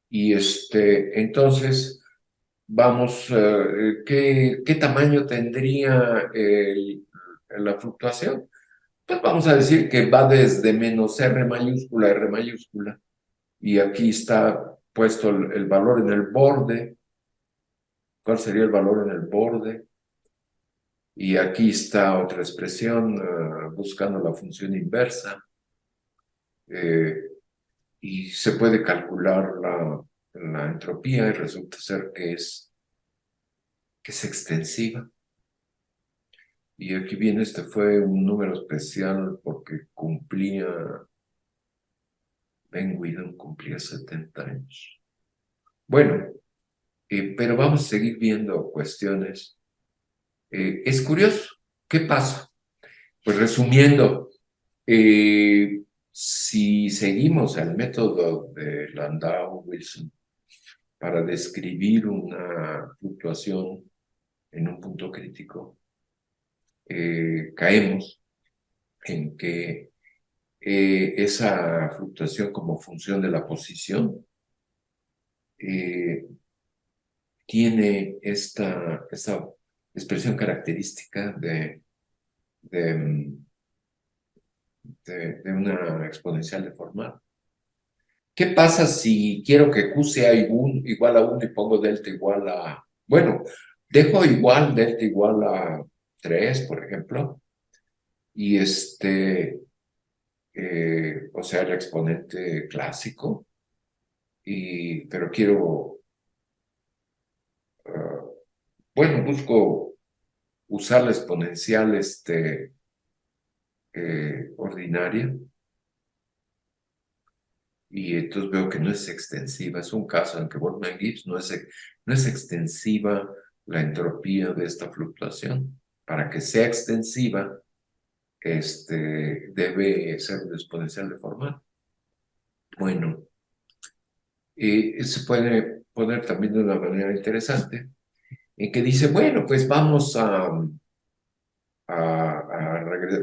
Y entonces, vamos, ¿qué tamaño tendría la fluctuación? Pues vamos a decir que va desde menos R mayúscula a R mayúscula. Y aquí está puesto el valor en el borde. ¿Cuál sería el valor en el borde? Y aquí está otra expresión buscando la función inversa. Y se puede calcular la entropía y resulta ser que es extensiva. Y aquí viene, fue un número especial porque Ben Whedon cumplía 70 años. Bueno, pero vamos a seguir viendo cuestiones. Es curioso, ¿qué pasa? Pues resumiendo, si seguimos el método de Landau-Wilson para describir una fluctuación en un punto crítico, caemos en que esa fluctuación como función de la posición tiene esta expresión característica de una exponencial deformada. ¿Qué pasa si quiero que Q sea igual a 1 y pongo delta igual a... Bueno, dejo igual delta igual a 3, por ejemplo, y o sea, el exponente clásico, pero quiero, bueno, busco usar la exponencial ordinaria, y entonces veo que no es extensiva. Es un caso en que Boltzmann-Gibbs no es extensiva la entropía de esta fluctuación. Para que sea extensiva, debe ser un exponencial deformado. Bueno, se puede poner también de una manera interesante, en que dice, bueno, pues vamos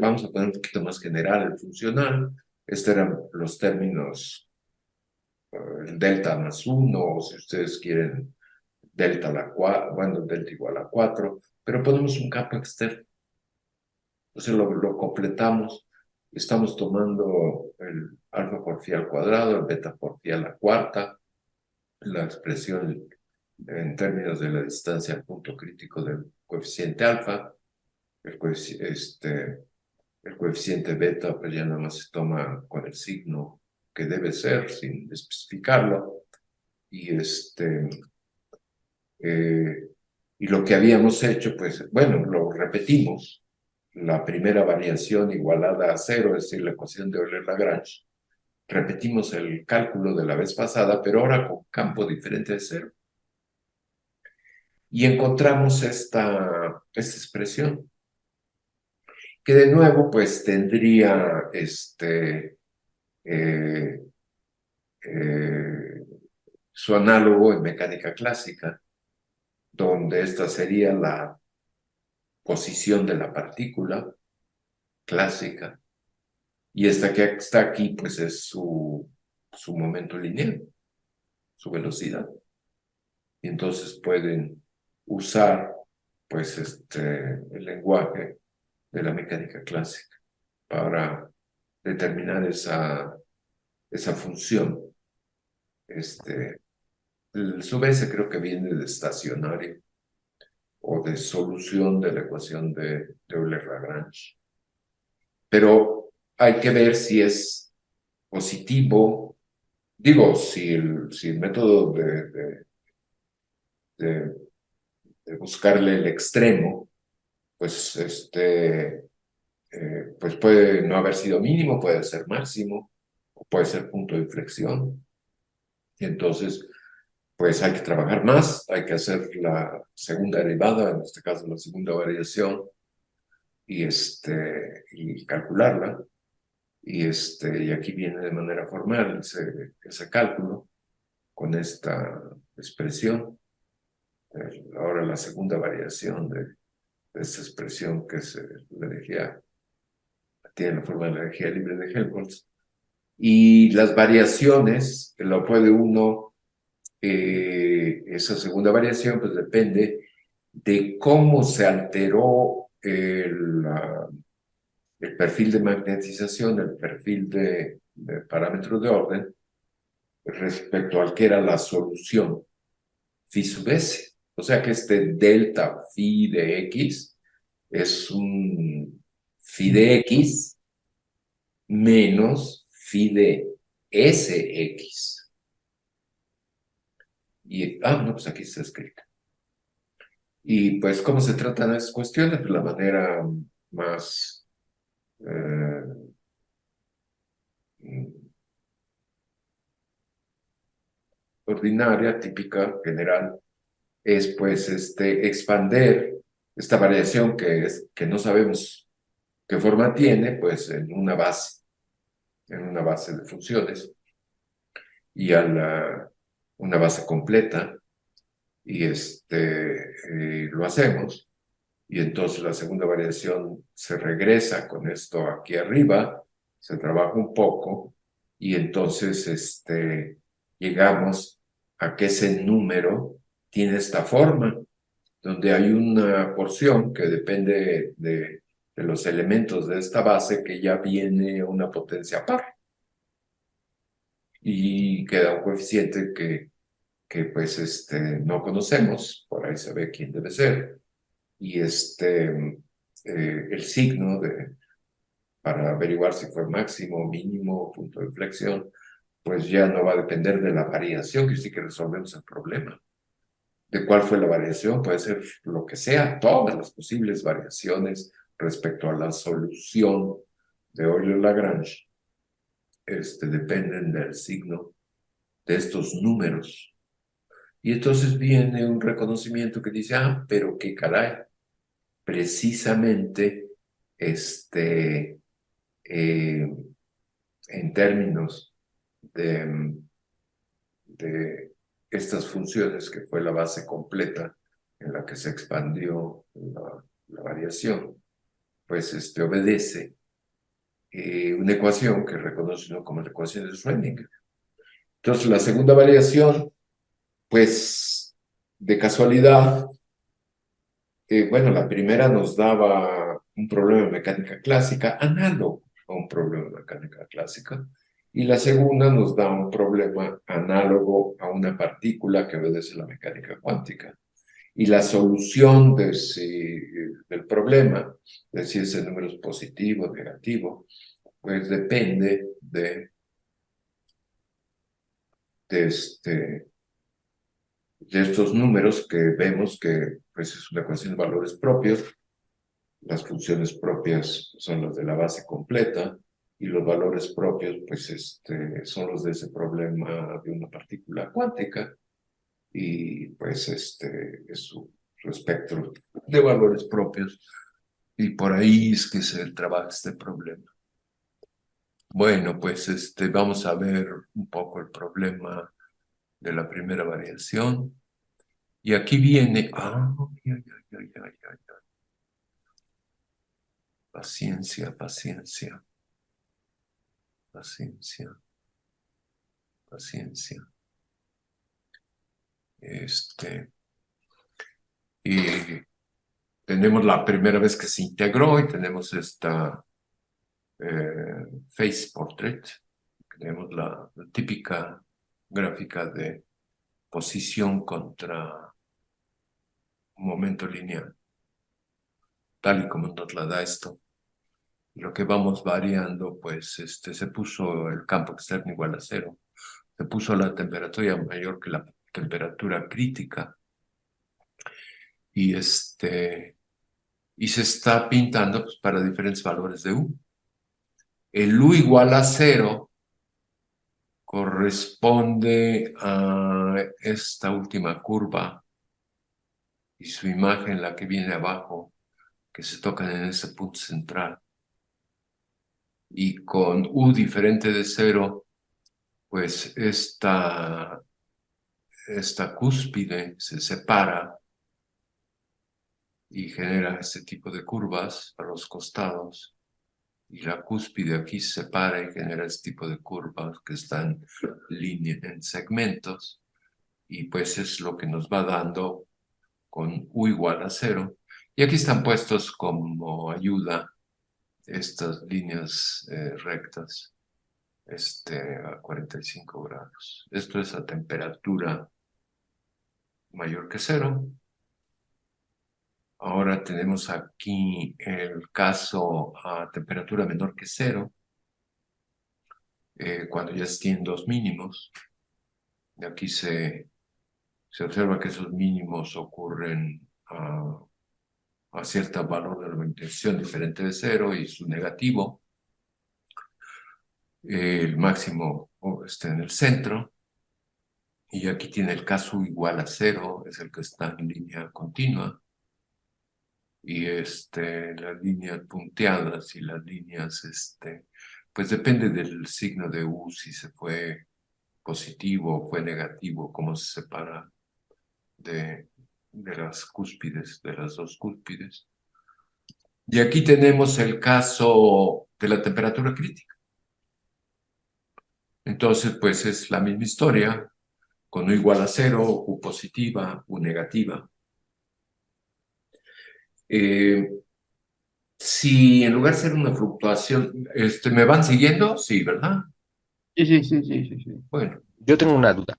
vamos a poner un poquito más general el funcional. Estos eran los términos, el delta más 1, o si ustedes quieren, delta a la 4, bueno, delta igual a 4, pero ponemos un campo externo. Entonces lo completamos. Estamos tomando el alfa por phi al cuadrado, el beta por phi a la cuarta, la expresión en términos de la distancia al punto crítico del coeficiente alfa, el coeficiente beta, pues ya nada más se toma con el signo que debe ser, sin especificarlo, y y lo que habíamos hecho, pues, bueno, lo repetimos, la primera variación igualada a 0, es decir, la ecuación de Euler-Lagrange, repetimos el cálculo de la vez pasada, pero ahora con campo diferente de cero. Y encontramos esta expresión, que de nuevo pues tendría eh, su análogo en mecánica clásica, donde esta sería la posición de la partícula clásica, y esta que está aquí pues es su momento lineal, su velocidad. Y entonces pueden usar pues el lenguaje de la mecánica clásica para determinar esa función. Su vez creo que viene de estacionario o de solución de la ecuación de Euler-Lagrange. Pero hay que ver si es positivo. Digo, si el método de buscarle el extremo, pues pues puede no haber sido mínimo, puede ser máximo, o puede ser punto de inflexión. Y entonces, pues hay que trabajar más, hay que hacer la segunda derivada, en este caso la segunda variación, y calcularla. Y aquí viene de manera formal ese cálculo con esta expresión. Ahora la segunda variación de esta expresión que es la energía, tiene la forma de la energía libre de Helmholtz. Y las variaciones lo puede uno, esa segunda variación, pues depende de cómo se alteró el perfil de magnetización, el perfil de parámetro de orden, respecto al que era la solución phi sub s. O sea que este delta phi de x es un phi de x menos phi de sx. No, pues aquí está escrito. Y pues, ¿cómo se tratan esas cuestiones? De la manera más ordinaria, típica, general, es pues expander esta variación que no sabemos qué forma tiene, pues en una base de funciones, y una base completa, y lo hacemos, y entonces la segunda variación se regresa con esto aquí arriba, se trabaja un poco, y entonces llegamos a que ese número tiene esta forma, donde hay una porción que depende de los elementos de esta base, que ya viene una potencia par, y queda un coeficiente que pues no conocemos, por ahí se ve quién debe ser, y el signo para averiguar si fue máximo, mínimo, punto de inflexión, pues ya no va a depender de la variación, que sí que resolvemos el problema. ¿De cuál fue la variación? Puede ser lo que sea, todas las posibles variaciones respecto a la solución de Euler-Lagrange dependen del signo de estos números. Y entonces viene un reconocimiento que dice, pero qué caray, precisamente en términos de estas funciones, que fue la base completa en la que se expandió la variación, pues obedece una ecuación que reconoce uno como la ecuación de Schrödinger. Entonces, la segunda variación, pues, de casualidad, bueno, la primera nos daba un problema de mecánica clásica análogo a un problema de mecánica clásica, y la segunda nos da un problema análogo a una partícula que obedece a la mecánica cuántica. Y la solución del problema, de si ese número es positivo o negativo, pues depende de estos números que vemos que pues, es una ecuación de valores propios. Las funciones propias son las de la base completa, y los valores propios, pues son los de ese problema de una partícula cuántica, y pues es su espectro de valores propios, y por ahí es que se trabaja este problema. Bueno, pues vamos a ver un poco el problema de la primera variación. Y aquí viene, paciencia, paciencia, paciencia, paciencia. Y tenemos la primera vez que se integró y tenemos esta face portrait. Tenemos la típica gráfica de posición contra un momento lineal, tal y como nos la da esto. Lo que vamos variando, pues se puso el campo externo igual a 0, se puso la temperatura mayor que la temperatura crítica, y y se está pintando pues, para diferentes valores de U. El U igual a 0 corresponde a esta última curva y su imagen, la que viene abajo, que se tocan en ese punto central. Y con U diferente de 0, pues esta cúspide se separa y genera este tipo de curvas a los costados. Y la cúspide aquí se separa y genera este tipo de curvas que están en segmentos. Y pues es lo que nos va dando con U igual a 0. Y aquí están puestos como ayuda estas líneas rectas a 45 grados. Esto es a temperatura mayor que 0. Ahora tenemos aquí el caso a temperatura menor que 0, cuando ya tienen dos mínimos. Y aquí se observa que esos mínimos ocurren a cierto valor de la intención diferente de 0 y su negativo. El máximo está en el centro. Y aquí tiene el caso igual a 0, es el que está en línea continua. Y las líneas punteadas y las líneas, pues depende del signo de U, si se fue positivo o fue negativo, cómo se separa de las cúspides, de las dos cúspides. Y aquí tenemos el caso de la temperatura crítica. Entonces, pues es la misma historia, con U igual a 0, U positiva, U negativa. Si en lugar de ser una fluctuación, ¿me van siguiendo? Sí, ¿verdad? Sí, sí, sí, sí, sí, sí. Bueno, Yo tengo una duda,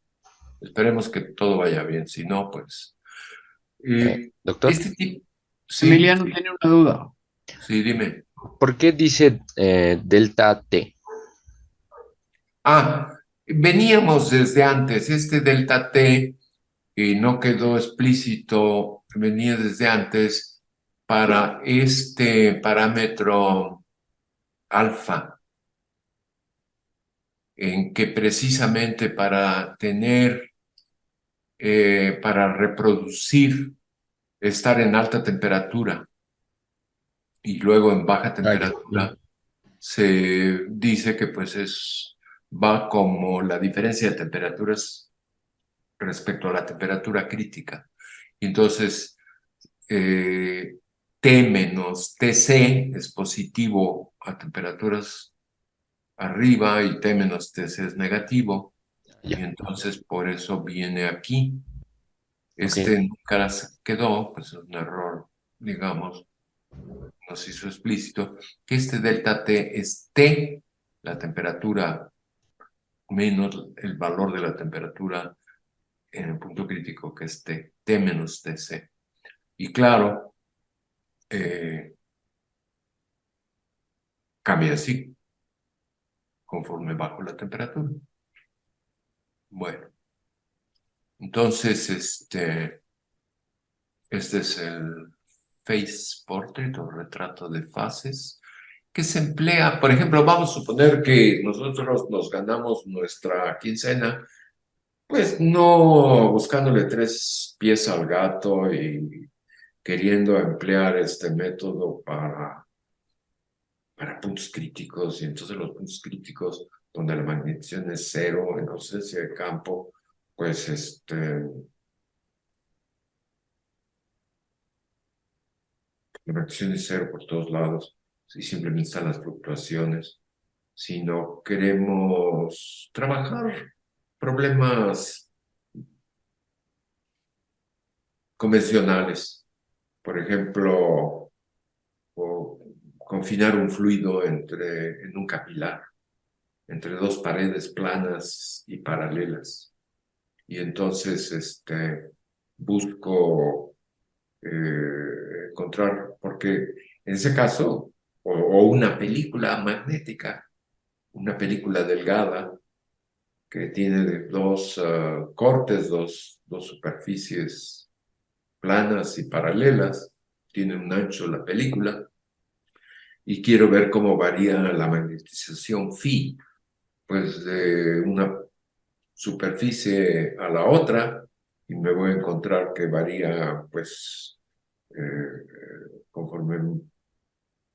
esperemos que todo vaya bien. Si no, pues... doctor. este tipo... Sí, Emiliano tiene una duda. sí, dime. ¿Por qué dice delta T? Veníamos desde antes. Este delta T, y no quedó explícito, venía desde antes para este parámetro alfa, en que precisamente para reproducir, estar en alta temperatura y luego en baja Ah, ya. temperatura, se dice que pues va como la diferencia de temperaturas respecto a la temperatura crítica. Entonces, T menos TC es positivo a temperaturas arriba y T menos TC es negativo. Ya, Y entonces por eso viene aquí. ok. Nunca se quedó, pues es un error, digamos, no se hizo explícito, que este delta T es T, la temperatura menos el valor de la temperatura en el punto crítico, que es T menos TC. Y claro, cambia así, conforme bajo la temperatura. Bueno, entonces este es el face portrait o retrato de fases. que se emplea, por ejemplo, vamos a suponer que nosotros nos ganamos nuestra quincena, pues no buscándole tres pies al gato y queriendo emplear este método para puntos críticos, y entonces los puntos críticos donde la magnetización es cero, en ausencia de campo, pues la magnetización es cero por todos lados y simplemente están las fluctuaciones. Si no queremos trabajar problemas convencionales, por ejemplo, o confinar un fluido en un capilar, entre dos paredes planas y paralelas. Y entonces busco encontrar, porque en ese caso, o una película magnética, una película delgada que tiene dos cortes, dos superficies planas y paralelas, tiene un ancho la película, y quiero ver cómo varía la magnetización phi, pues de una superficie a la otra, y me voy a encontrar que varía, pues, conforme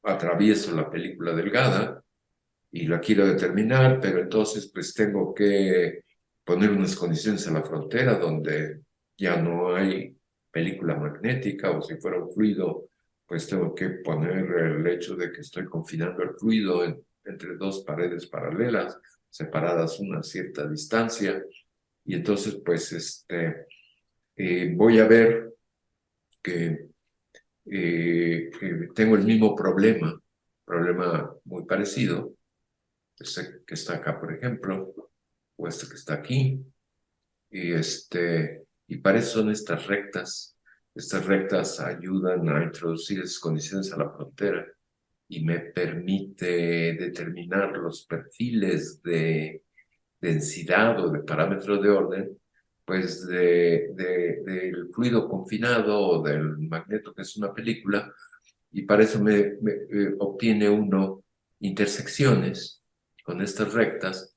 atravieso la película delgada, y la quiero determinar, pero entonces pues tengo que poner unas condiciones en la frontera donde ya no hay película magnética, o si fuera un fluido, pues tengo que poner el hecho de que estoy confinando el fluido entre dos paredes paralelas, separadas una cierta distancia, y entonces pues voy a ver que tengo el mismo problema muy parecido, este que está acá, por ejemplo, o este que está aquí, y y para eso son estas rectas. Estas rectas ayudan a introducir esas condiciones a la frontera y me permite determinar los perfiles de densidad o de parámetros de orden, pues del fluido confinado o del magneto que es una película, y para eso obtiene uno intersecciones con estas rectas,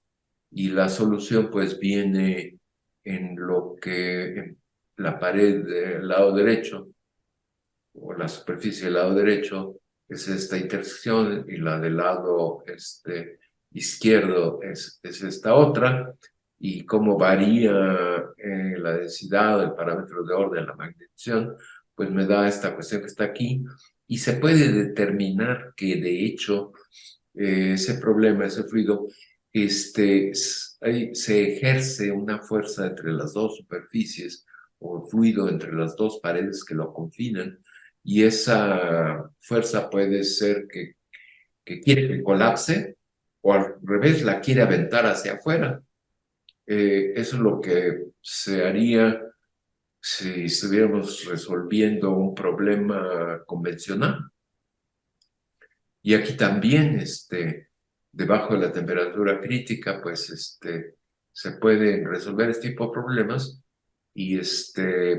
y la solución pues viene en lo que en la pared del lado derecho o la superficie del lado derecho es esta intersección, y la del lado izquierdo es esta otra, y cómo varía la densidad, el parámetro de orden, la magnetización, pues me da esta cuestión que está aquí, y se puede determinar que de hecho ese problema, ese fluido, se ejerce una fuerza entre las dos superficies o fluido entre las dos paredes que lo confinan, y esa fuerza puede ser que quiere que colapse, o al revés, la quiere aventar hacia afuera. Eso es lo que se haría si estuviéramos resolviendo un problema convencional. Y aquí también, debajo de la temperatura crítica, pues, se pueden resolver este tipo de problemas, y,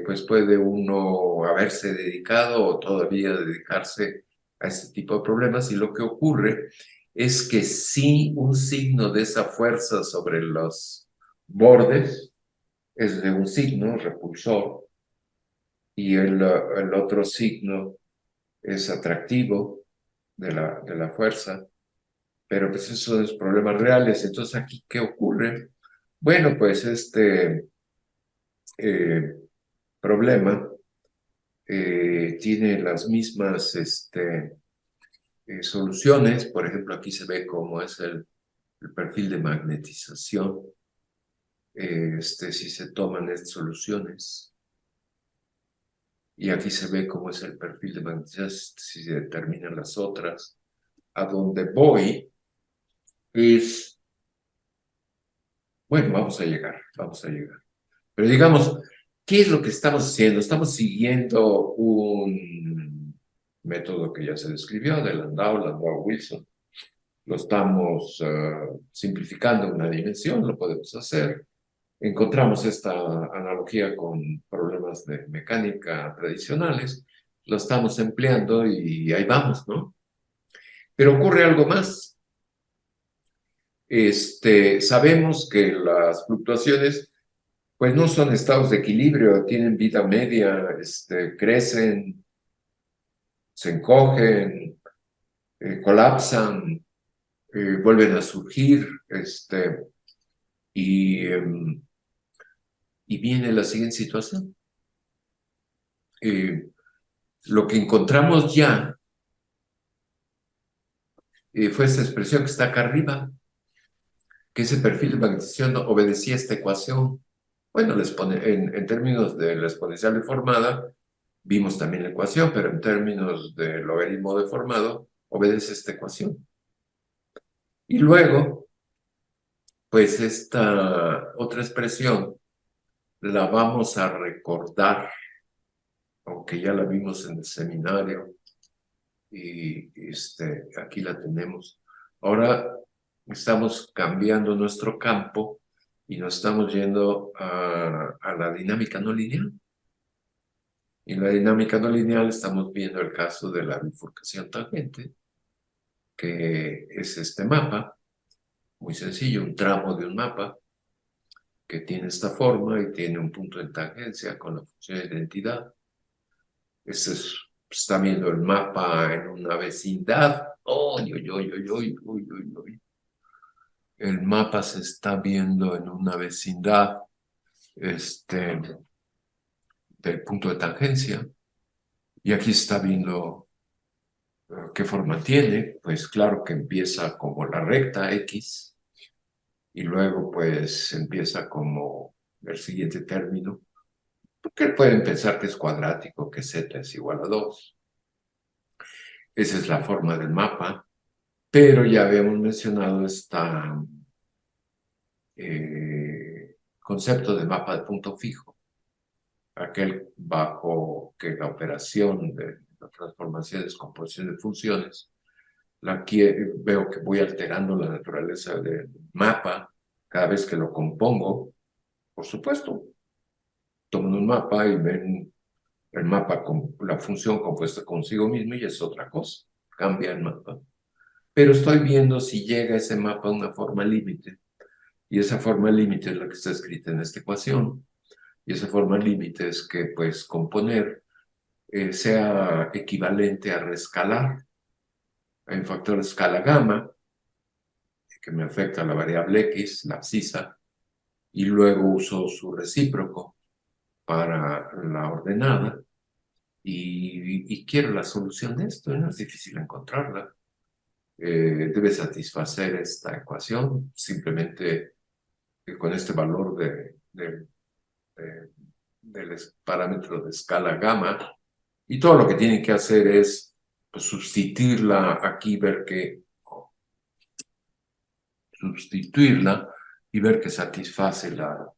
pues puede uno haberse dedicado o todavía dedicarse a este tipo de problemas, y lo que ocurre es que si un signo de esa fuerza sobre los bordes es de un signo repulsor, y el otro signo es atractivo de la fuerza, pero pues esos son los problemas reales. Entonces, aquí, ¿qué ocurre? Bueno, pues eh, problema tiene las mismas soluciones. Por ejemplo, aquí se ve cómo es el perfil de magnetización, si se toman estas soluciones. Y aquí se ve cómo es el perfil de magnetización si se determinan las otras. A donde voy es, bueno, vamos a llegar. Pero digamos, ¿qué es lo que estamos haciendo? Estamos siguiendo un método que ya se describió de Landau-Wilson. Lo estamos simplificando en una dimensión, lo podemos hacer. Encontramos esta analogía con problemas de mecánica tradicionales, lo estamos empleando y ahí vamos, ¿no? Pero ocurre algo más. Sabemos que las fluctuaciones pues no son estados de equilibrio, tienen vida media, crecen, se encogen, colapsan, vuelven a surgir, y, em, y viene la siguiente situación. Lo que encontramos ya fue esta expresión que está acá arriba, que ese perfil de magnetización obedecía a esta ecuación. Bueno, en términos de la exponencial deformada, vimos también la ecuación, pero en términos del logaritmo deformado, obedece esta ecuación. Y luego, pues esta otra expresión la vamos a recordar, aunque ya la vimos en el seminario, y aquí la tenemos. Ahora estamos cambiando nuestro campo y nos estamos yendo a la dinámica no lineal. Y en la dinámica no lineal estamos viendo el caso de la bifurcación tangente, que es este mapa, muy sencillo, un tramo de un mapa que tiene esta forma y tiene un punto en tangencia con la función de identidad. Está viendo el mapa en una vecindad. ¡Uy, uy, uy, uy, uy, uy, uy, uy! El mapa se está viendo en una vecindad del punto de tangencia. Y aquí está viendo qué forma tiene. Pues claro que empieza como la recta X y luego pues empieza como el siguiente término, porque pueden pensar que es cuadrático, que z es igual a 2. Esa es la forma del mapa, pero ya habíamos mencionado este concepto de mapa de punto fijo, aquel bajo que la operación de la transformación y descomposición de funciones, veo que voy alterando la naturaleza del mapa cada vez que lo compongo. Por supuesto, toman un mapa y ven el mapa con la función compuesta consigo mismo y es otra cosa, cambia el mapa. Pero estoy viendo si llega ese mapa a una forma límite, y esa forma límite es la que está escrita en esta ecuación, y esa forma límite es que pues componer sea equivalente a rescalar. Hay un factor de escala gamma que me afecta a la variable x, la abscisa, y luego uso su recíproco para la ordenada, y quiero la solución de esto, no es difícil encontrarla. Debe satisfacer esta ecuación, simplemente con este valor del parámetro de escala gamma, y todo lo que tienen que hacer es pues, sustituirla y ver que satisface la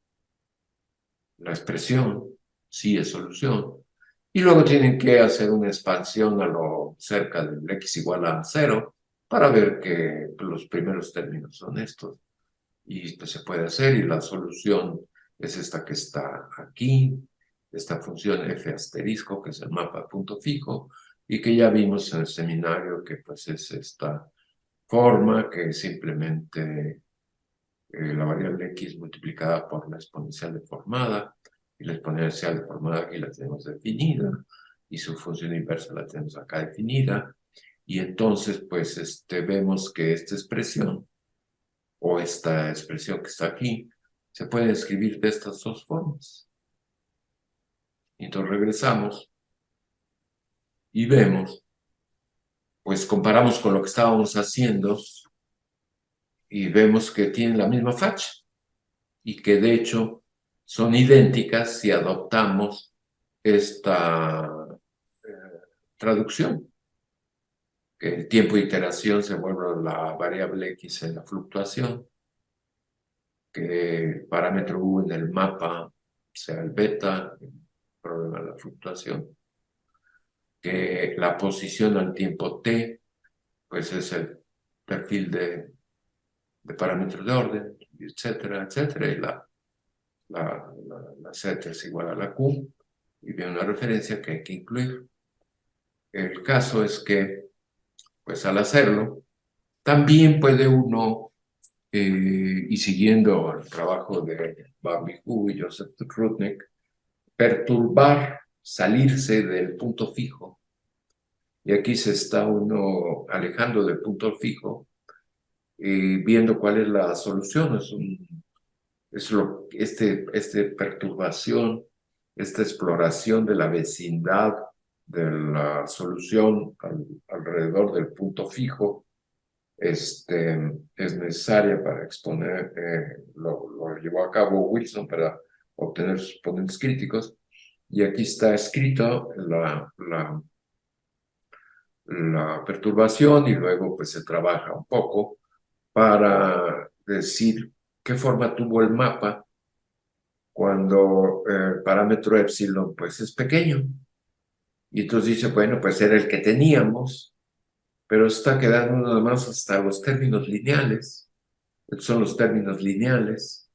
expresión, sí es solución. Y luego tienen que hacer una expansión a lo cerca del x igual a 0 para ver que los primeros términos son estos. Y pues se puede hacer, y la solución es esta que está aquí, esta función f asterisco, que es el mapa de punto fijo, y que ya vimos en el seminario que pues es esta forma que simplemente la variable x multiplicada por la exponencial deformada, y la exponencial deformada aquí la tenemos definida, y su función inversa la tenemos acá definida, y entonces pues vemos que esta expresión, o esta expresión que está aquí, se puede escribir de estas dos formas. Entonces regresamos y vemos, pues comparamos con lo que estábamos haciendo y vemos que tienen la misma facha y que de hecho son idénticas si adoptamos esta traducción, que el tiempo de iteración se vuelve la variable x en la fluctuación, que el parámetro u en el mapa sea el beta, el problema de la fluctuación, que la posición al tiempo t, pues es el perfil de parámetros de orden, etcétera, etcétera, y la z es igual a la q, y viene una referencia que hay que incluir. El caso es que pues al hacerlo, también puede uno, y siguiendo el trabajo de Bambi Hu y Joseph Rudnick, perturbar, salirse del punto fijo. Y aquí se está uno alejando del punto fijo, viendo cuál es la solución. Este perturbación, esta exploración de la vecindad de la solución alrededor del punto fijo, es necesaria para exponer, lo llevó a cabo Wilson para obtener sus ponentes críticos, y aquí está escrito la perturbación, y luego pues se trabaja un poco para decir qué forma tuvo el mapa cuando el parámetro epsilon pues es pequeño. Y entonces dice, bueno, pues era el que teníamos, pero está quedando nada más hasta los términos lineales. Estos son los términos lineales,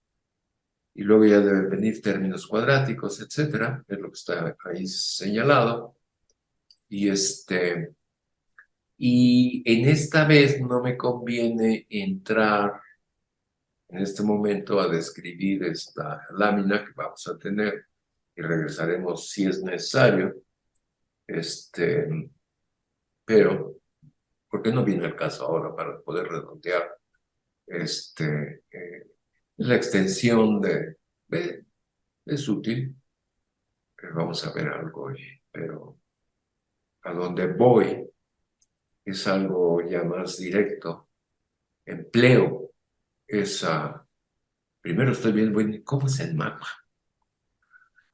y luego ya deben venir términos cuadráticos, etcétera, es lo que está ahí señalado. Y en esta vez no me conviene entrar en este momento a describir esta lámina que vamos a tener, y regresaremos si es necesario, pero porque no viene el caso ahora para poder redondear. La extensión es útil, pero vamos a ver algo hoy, pero a donde voy es algo ya más directo. Empleo esa. Primero estoy viendo, bueno, ¿cómo es el mapa?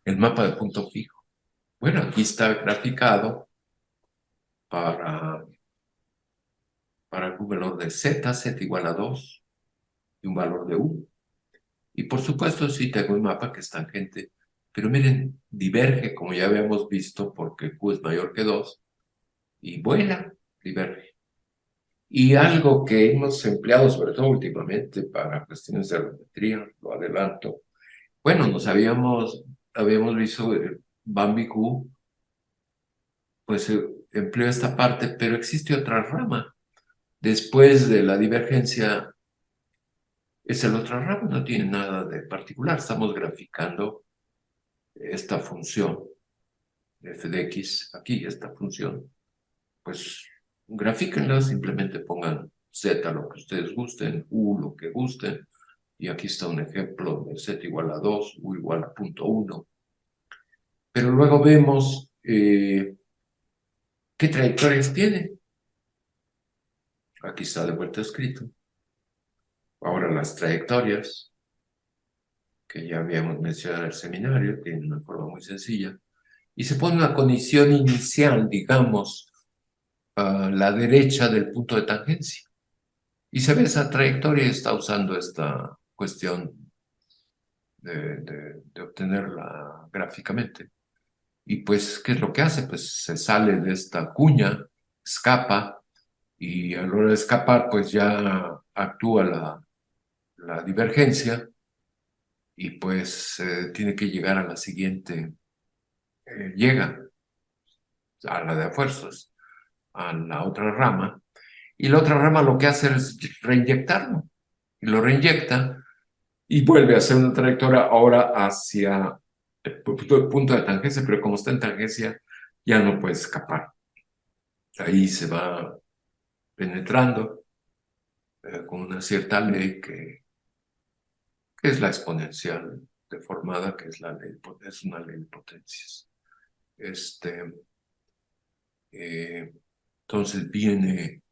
El mapa de punto fijo. Bueno, aquí está graficado para un valor de z igual a 2 y un valor de u. Y por supuesto, sí tengo un mapa que es tangente, pero miren, diverge, como ya habíamos visto, porque q es mayor que 2, y vuela, diverge. Y algo que hemos empleado, sobre todo últimamente, para cuestiones de geometría, lo adelanto. Bueno, habíamos visto Bambi Q, pues empleó esta parte, pero existe otra rama. Después de la divergencia, es el otra rama, no tiene nada de particular. Estamos graficando esta función f de x, aquí, esta función. Pues grafíquenla, simplemente pongan z lo que ustedes gusten, u lo que gusten, y aquí está un ejemplo de z igual a 2, u igual a 0.1. Pero luego vemos qué trayectorias tiene. Aquí está de vuelta escrito. Ahora las trayectorias, que ya habíamos mencionado en el seminario, tienen una forma muy sencilla. Y se pone una condición inicial, digamos, a la derecha del punto de tangencia. Y se ve esa trayectoria y está usando esta cuestión de obtenerla gráficamente. Y pues, ¿qué es lo que hace? Pues se sale de esta cuña, escapa, y a la hora de escapar, pues ya actúa la divergencia, y pues tiene que llegar a la siguiente, llega a la de fuerzas, a la otra rama, y la otra rama lo que hace es reinyectarlo, y lo reinyecta, y vuelve a hacer una trayectoria ahora hacia el punto de tangencia, pero como está en tangencia, ya no puede escapar. Ahí se va penetrando con una cierta ley que es la exponencial deformada, que es es una ley de potencias. Entonces viene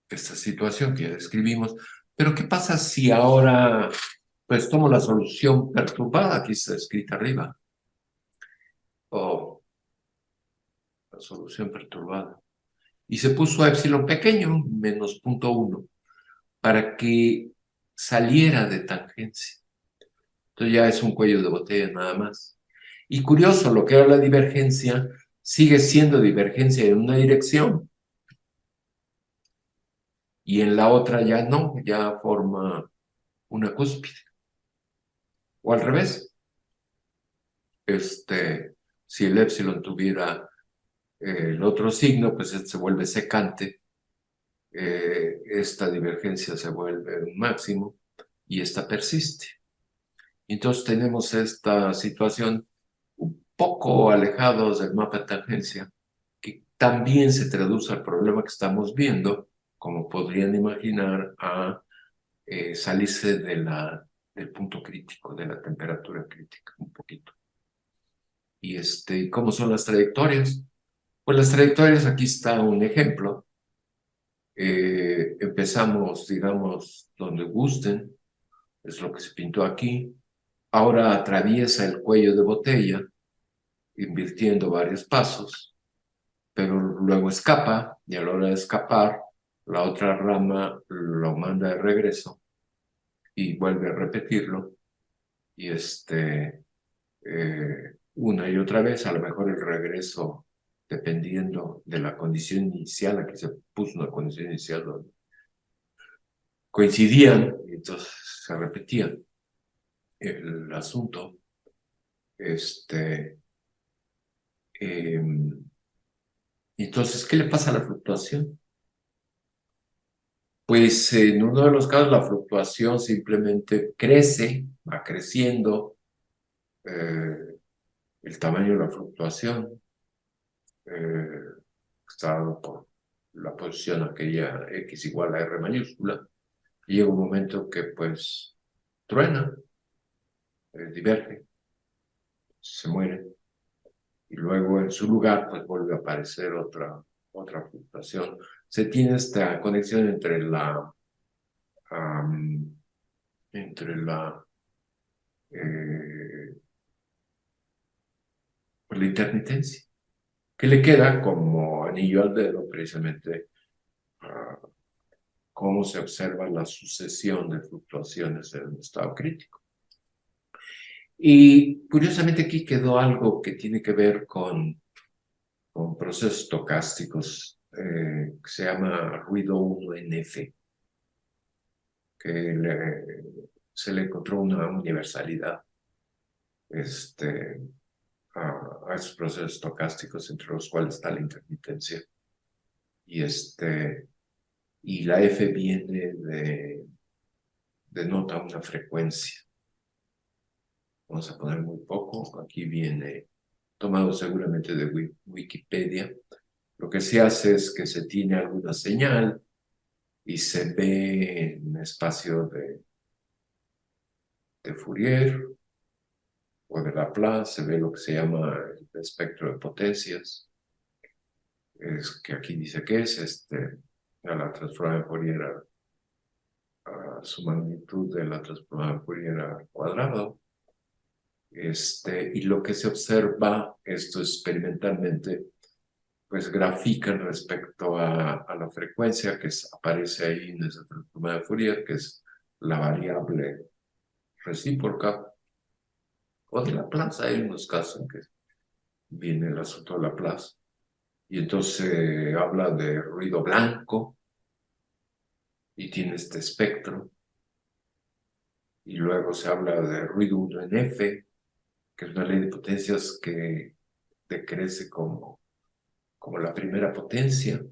esta situación que ya describimos, pero ¿qué pasa si ahora pues tomo la solución perturbada? Aquí está escrita arriba, o la solución perturbada, y se puso epsilon pequeño, menos 0.1, para que saliera de tangencia. Entonces ya es un cuello de botella nada más. Y curioso, lo que era la divergencia sigue siendo divergencia en una dirección, y en la otra ya no, ya forma una cúspide. O al revés, si el epsilon tuviera El otro signo, pues se vuelve secante, esta divergencia se vuelve un máximo y esta persiste. Entonces tenemos esta situación un poco alejados del mapa de tangencia, que también se traduce al problema que estamos viendo, como podrían imaginar, a salirse del punto crítico, de la temperatura crítica, un poquito. Y ¿cómo son las trayectorias? Pues las trayectorias, aquí está un ejemplo. Empezamos, digamos, donde gusten, es lo que se pintó aquí. Ahora atraviesa el cuello de botella, invirtiendo varios pasos, pero luego escapa, y a la hora de escapar, la otra rama lo manda de regreso y vuelve a repetirlo, y una y otra vez, a lo mejor el regreso, dependiendo de la condición inicial, aquí se puso una condición inicial donde coincidían, y entonces se repetía el asunto. Entonces, ¿qué le pasa a la fluctuación? Pues en uno de los casos la fluctuación simplemente crece, va creciendo el tamaño de la fluctuación, está dado por la posición aquella x igual a r mayúscula, y llega un momento que pues truena, diverge, se muere, y luego en su lugar pues vuelve a aparecer otra fluctuación. Se tiene esta conexión um, entre eh, la intermitencia, que le queda como anillo al dedo precisamente cómo se observa la sucesión de fluctuaciones en un estado crítico. Y curiosamente aquí quedó algo que tiene que ver con procesos estocásticos, que se llama ruido 1 en F, se le encontró una universalidad a esos procesos estocásticos, entre los cuales está la intermitencia. Y la F viene denota una frecuencia. Vamos a poner muy poco. Aquí viene tomado seguramente de Wikipedia. Lo que se hace es que se tiene alguna señal y se ve en espacio de Fourier o de Laplace, se ve lo que se llama el espectro de potencias, es que aquí dice que es a la transformada de Fourier a su magnitud de la transformada de Fourier al cuadrado. Y lo que se observa, esto experimentalmente, pues grafican respecto a la frecuencia que aparece ahí en esa transformada de Fourier, que es la variable recíproca, o de Laplace. Hay unos casos en que viene el asunto de Laplace, y entonces habla de ruido blanco, y tiene este espectro, y luego se habla de ruido 1 en F, que es una ley de potencias que decrece como la primera potencia,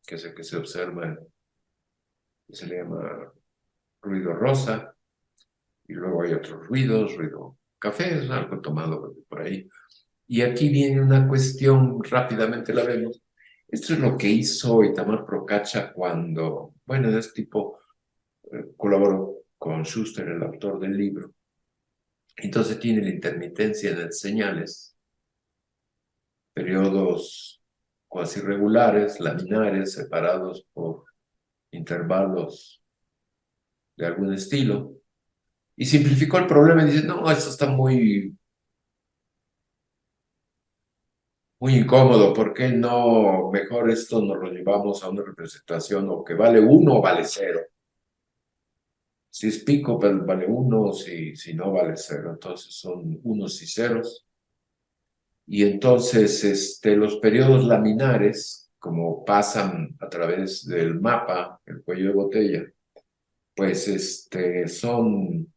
que es el que se observa, se le llama ruido rosa, y luego hay otros ruidos, ruido café, es algo tomado por ahí. Y aquí viene una cuestión, rápidamente la vemos. Esto es lo que hizo Itamar Procacia cuando, bueno, de este tipo colaboró con Schuster, el autor del libro. Entonces tiene la intermitencia de señales, periodos cuasi regulares, laminares, separados por intervalos de algún estilo, y simplificó el problema y dice, no, esto está muy incómodo, ¿por qué no mejor esto nos lo llevamos a una representación o que vale 1 o vale 0? Si es pico, pues vale 1, si no vale 0, entonces son unos y ceros. Y entonces los periodos laminares, como pasan a través del mapa, el cuello de botella, pues son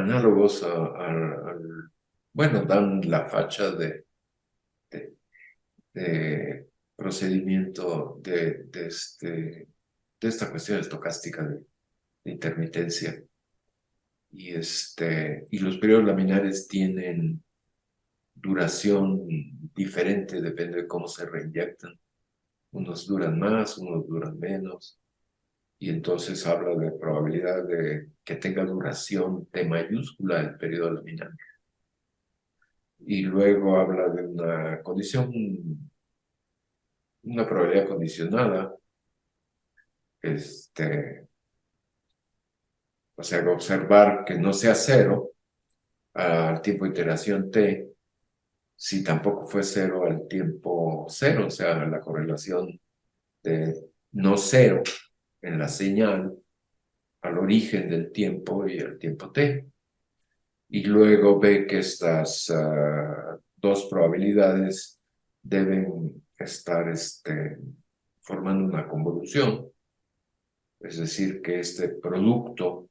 análogos bueno, dan la facha de, de procedimiento de esta cuestión estocástica de intermitencia. Y los periodos laminares tienen duración diferente, depende de cómo se reinyectan. Unos duran más, unos duran menos. Y entonces habla de probabilidad de que tenga duración T mayúscula el periodo laminar. Y luego habla de una condición, una probabilidad condicionada, o sea, observar que no sea cero al tiempo de iteración T, si tampoco fue cero al tiempo cero, o sea, la correlación de no cero en la señal al origen del tiempo y al tiempo T. Y luego ve que estas dos probabilidades deben estar formando una convolución, es decir, que este producto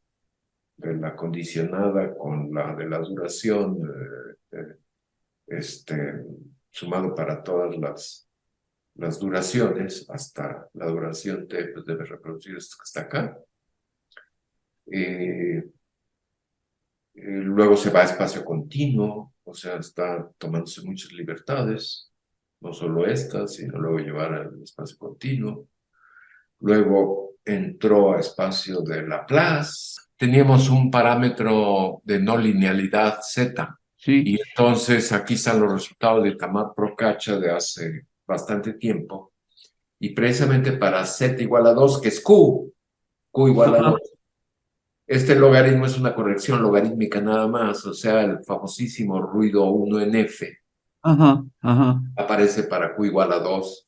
de la condicionada con la de la duración, sumado para todas las duraciones, hasta la duración T, pues debe reproducir esto que está acá. Luego se va a espacio continuo, o sea, está tomándose muchas libertades, no solo estas, sino luego llevar al espacio continuo. Luego entró a espacio de Laplace. Teníamos un parámetro de no linealidad Z. Sí. Y entonces aquí están los resultados de Tamar Procacia de hace bastante tiempo. Y precisamente para Z igual a 2, que es Q igual a 2. Este logaritmo es una corrección logarítmica nada más, o sea, el famosísimo ruido 1 en F Ajá, ajá. aparece para Q igual a 2.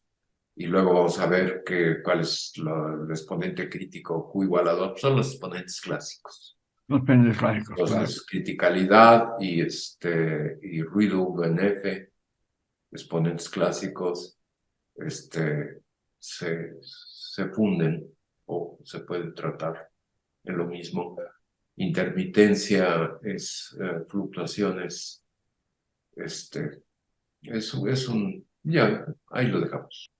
Y luego vamos a ver cuál es el exponente crítico Q igual a 2. Son los exponentes clásicos. Los pendes clásicos. Entonces, criticalidad y ruido 1 en F, exponentes clásicos, se funden o se pueden tratar de lo mismo. Intermitencia es fluctuaciones, ya, ahí lo dejamos.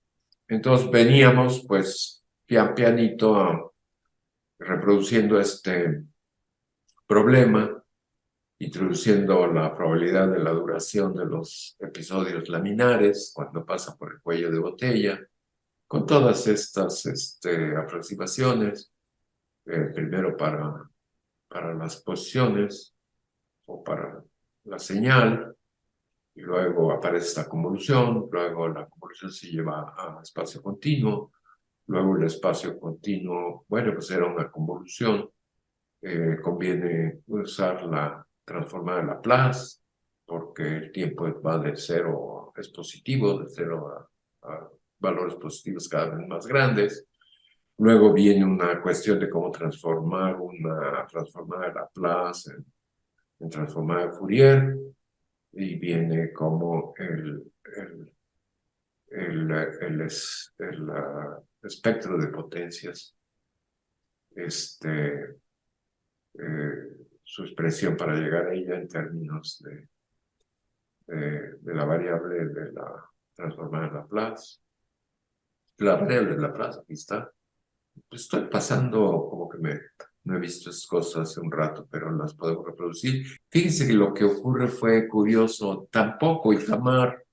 Entonces veníamos pues pianito reproduciendo este problema, introduciendo la probabilidad de la duración de los episodios laminares cuando pasa por el cuello de botella, con todas estas aproximaciones, primero para las posiciones o para la señal, y luego aparece esta convolución, luego la convolución se lleva a espacio continuo, luego el espacio continuo, bueno, pues era una convolución, conviene usar la transformada de Laplace, porque el tiempo va de cero, es positivo, de cero a valores positivos cada vez más grandes. Luego viene una cuestión de cómo transformar una transformada de Laplace en transformada de Fourier, y viene como el espectro de potencias, su expresión para llegar a ella en términos de la variable de la transformada de Laplace. La variable de Laplace, aquí está. Pues estoy pasando como que no he visto esas cosas hace un rato, pero las podemos reproducir. Fíjense que lo que ocurre fue curioso. Tampoco Itamar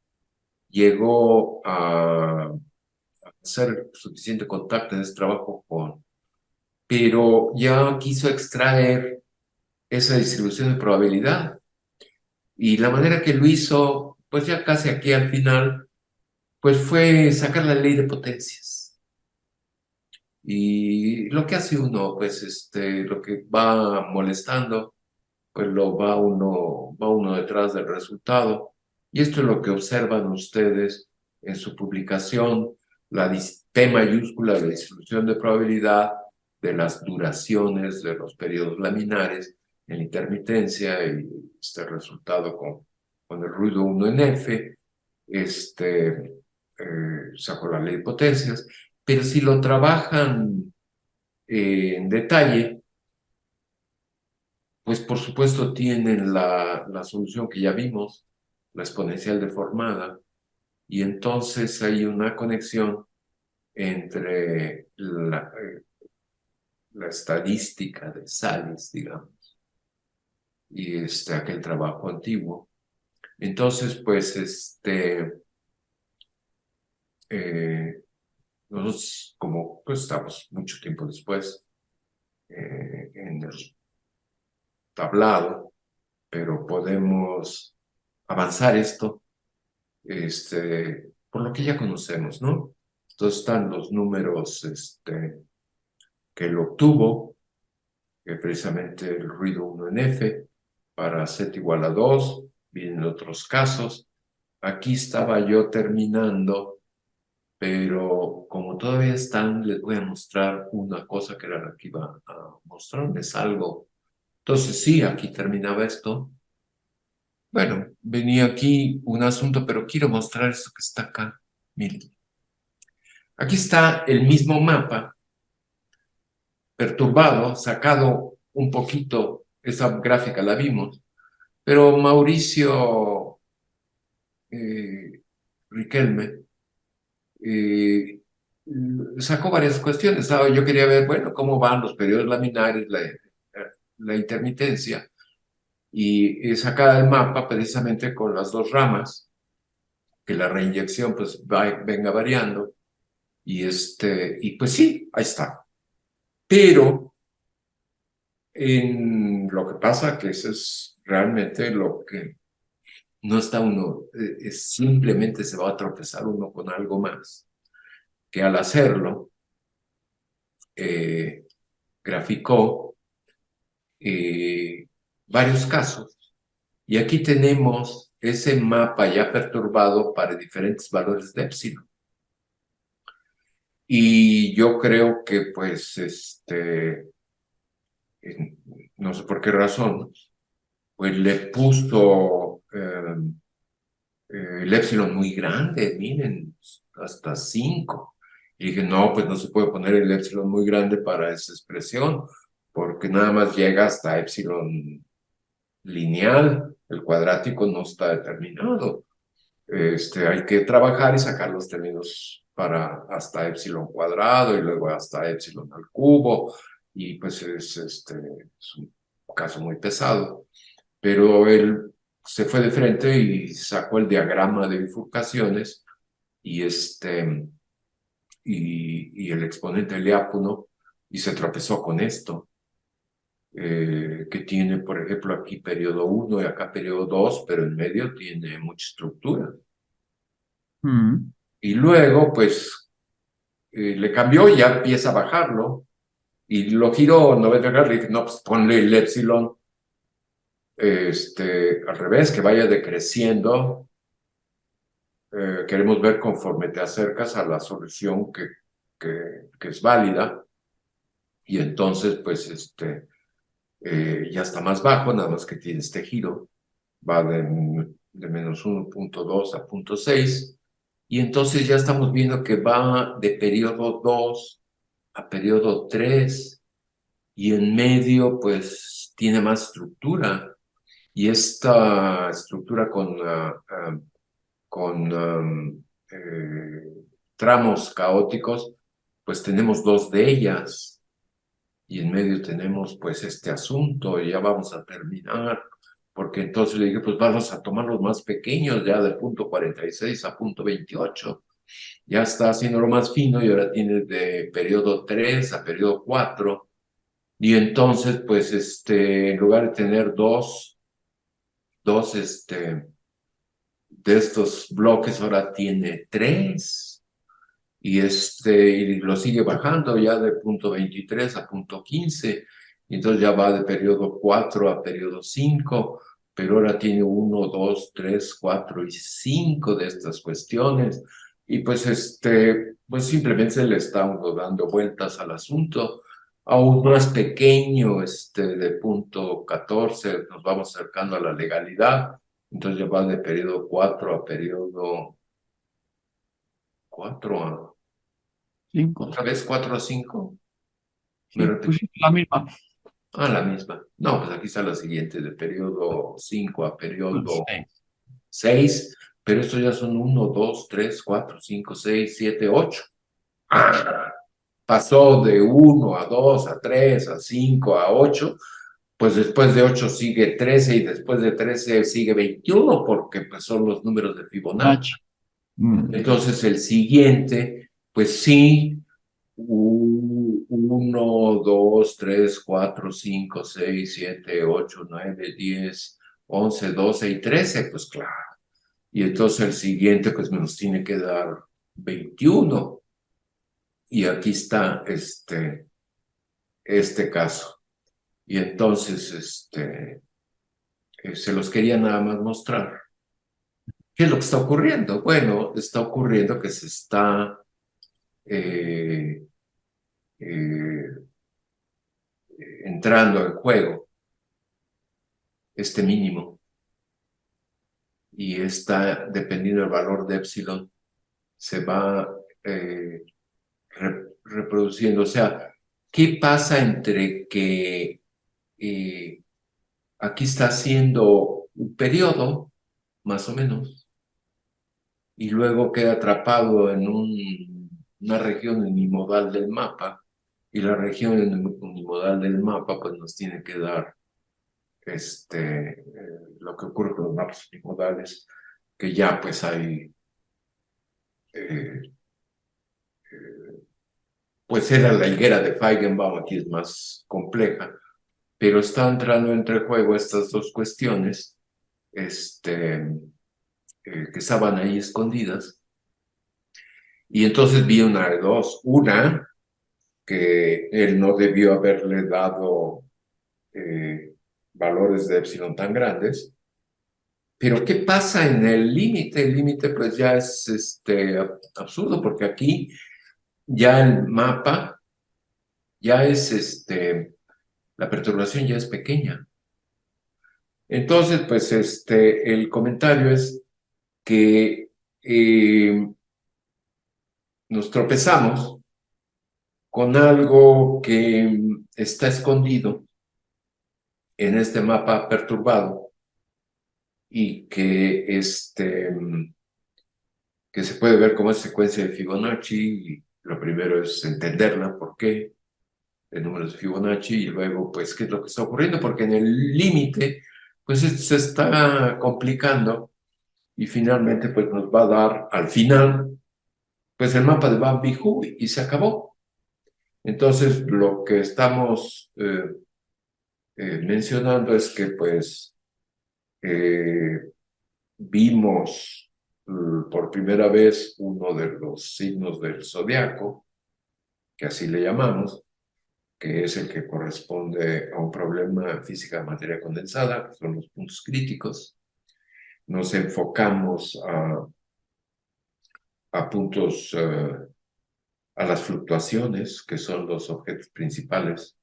llegó a hacer suficiente contacto en ese trabajo pero ya quiso extraer esa distribución de probabilidad. Y la manera que lo hizo, pues ya casi aquí al final, pues fue sacar la ley de potencias. Y lo que hace uno, pues lo que va molestando, pues va uno detrás del resultado. Y esto es lo que observan ustedes en su publicación, la P mayúscula de la distribución de probabilidad de las duraciones de los periodos laminares en intermitencia, y este resultado con el ruido 1 en F, sacó la ley de potencias, pero si lo trabajan en detalle, pues por supuesto tienen la solución que ya vimos, la exponencial deformada, y entonces hay una conexión entre la estadística de Salles, digamos, y aquel trabajo antiguo. Entonces, pues, nosotros, como pues, estamos mucho tiempo después en el tablado, pero podemos avanzar esto por lo que ya conocemos, ¿no? Entonces están los números que él obtuvo, que precisamente el ruido 1 en F, para z igual a 2, vienen otros casos. Aquí estaba yo terminando, pero como todavía están, les voy a mostrar una cosa que era la que iba a mostrarles algo. Entonces sí, aquí terminaba esto. Bueno, venía aquí un asunto, pero quiero mostrar esto que está acá. Miren. Aquí está el mismo mapa, perturbado, sacado un poquito, esa gráfica la vimos, pero Mauricio Riquelme sacó varias cuestiones. Yo quería ver, bueno, cómo van los periodos laminares, la intermitencia, y sacar el mapa precisamente con las dos ramas, que la reinyección pues venga variando, y pues sí, ahí está. Pero lo que pasa que eso es realmente lo que no está uno, simplemente se va a tropezar uno con algo más, que al hacerlo, graficó varios casos. Y aquí tenemos ese mapa ya perturbado para diferentes valores de épsilon. Y yo creo que, pues, no sé por qué razón, pues le puso el épsilon muy grande, miren, hasta 5. Y dije, no, pues no se puede poner el épsilon muy grande para esa expresión, porque nada más llega hasta épsilon lineal, el cuadrático no está determinado. Hay que trabajar y sacar los términos para hasta épsilon cuadrado y luego hasta épsilon al cubo, y pues es un caso muy pesado. Pero él se fue de frente y sacó el diagrama de bifurcaciones y, y el exponente Eliápuno y se tropezó con esto. Que tiene, por ejemplo, aquí periodo 1 y acá periodo 2, pero en medio tiene mucha estructura. Y luego, pues, le cambió y ya empieza a bajarlo, y lo giró 90 grados, le dije, no, pues ponle el épsilon al revés, que vaya decreciendo. Queremos ver conforme te acercas a la solución que es válida, y entonces, pues, ya está más bajo, nada más que tiene este giro, va de menos 1.2 a 0.6, y entonces ya estamos viendo que va de periodo 2 a periodo 3, y en medio pues tiene más estructura, y esta estructura con tramos caóticos, pues tenemos dos de ellas, y en medio tenemos pues este asunto, y ya vamos a terminar, porque entonces le dije, pues vamos a tomar los más pequeños, ya de punto 46 a punto 28, ya está haciéndolo más fino, y ahora tiene de periodo 3 a periodo 4, y entonces pues en lugar de tener dos de estos bloques, ahora tiene 3, y lo sigue bajando ya de punto 23 a punto 15, y entonces ya va de periodo 4 a periodo 5, pero ahora tiene 1, 2, 3, 4 y 5 de estas cuestiones, y pues pues simplemente se le está uno dando vueltas al asunto. Aún más pequeño, de punto 14, nos vamos acercando a la legalidad, entonces ya va de periodo 4 a periodo 4 a 5. otra vez 4 a 5. Me Sí, repetí. pusiste la misma. La misma. No, pues aquí está la siguiente, de periodo 5 a periodo 6, pero estos ya son 1, 2, 3, 4, 5, 6, 7, 8. Pasó de 1 a 2 a 3 a 5 a 8, pues después de 8 sigue 13 y después de 13 sigue 21 porque pues son los números de Fibonacci. Entonces el siguiente, pues sí, 1, 2, 3, 4, 5, 6, 7, 8, 9, 10, 11, 12 y 13, pues claro. Y entonces el siguiente, pues me nos tiene que dar 21. Y aquí está este caso. Y entonces, se los quería nada más mostrar. ¿Qué es lo que está ocurriendo? Bueno, está ocurriendo que se está eh, eh, entrando en juego este mínimo y está, dependiendo del valor de epsilon, se va reproduciendo. O sea, ¿qué pasa entre que aquí está haciendo un periodo, más o menos, y luego queda atrapado en una región unimodal del mapa, y la región unimodal del mapa pues nos tiene que dar lo que ocurre con los mapas unimodales, que ya pues hay, eh, pues era la higuera de Feigenbaum, aquí es más compleja, pero está entrando entre juego estas dos cuestiones, que estaban ahí escondidas, y entonces vi una de dos. Una, que él no debió haberle dado valores de epsilon tan grandes. Pero ¿qué pasa en el límite? El límite pues ya es absurdo, porque aquí ya el mapa ya es la perturbación ya es pequeña. Entonces, pues el comentario es que nos tropezamos con algo que está escondido en este mapa perturbado y que se puede ver como secuencia de Fibonacci. Y lo primero es entenderla, por qué, el número de Fibonacci, y luego, pues, qué es lo que está ocurriendo, porque en el límite, pues, esto se está complicando y finalmente, pues, nos va a dar, al final, pues, el mapa de Van Biju y se acabó. Entonces, lo que estamos mencionando es que, pues, vimos por primera vez uno de los signos del zodiaco, que así le llamamos, que es el que corresponde a un problema en física de materia condensada, que son los puntos críticos. Nos enfocamos a puntos, a las fluctuaciones, que son los objetos principales,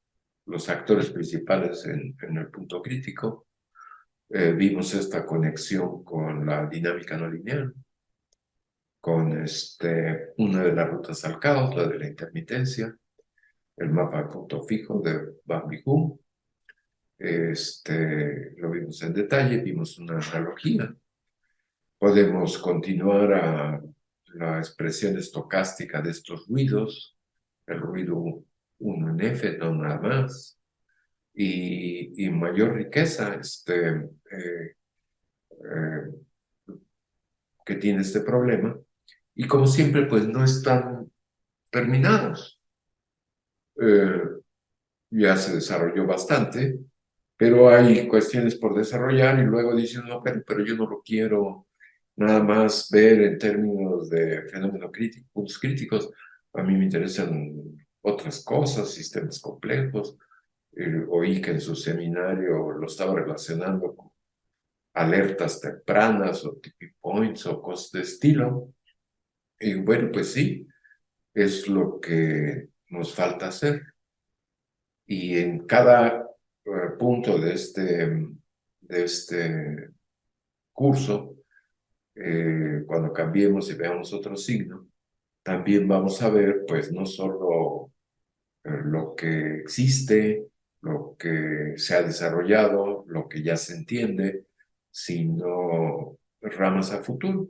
los actores principales en el punto crítico. Vimos esta conexión con la dinámica no lineal, con una de las rutas al caos, la de la intermitencia, el mapa de punto fijo de Van Bihum. Lo vimos en detalle, vimos una analogía. Podemos continuar a la expresión estocástica de estos ruidos, el ruido 1 en F, no nada más, y mayor riqueza que tiene este problema. Y como siempre, pues no están terminados. Ya se desarrolló bastante, pero hay cuestiones por desarrollar y luego dicen, no, pero yo no lo quiero nada más ver en términos de fenómeno crítico, puntos críticos. A mí me interesan otras cosas, sistemas complejos. Oí que en su seminario lo estaba relacionando con alertas tempranas o tipping points o cosas de estilo. Y bueno, pues sí, es lo que nos falta hacer. Y en cada punto de este curso, cuando cambiemos y veamos otro signo, también vamos a ver, pues, no solo lo que existe, lo que se ha desarrollado, lo que ya se entiende, sino ramas a futuro.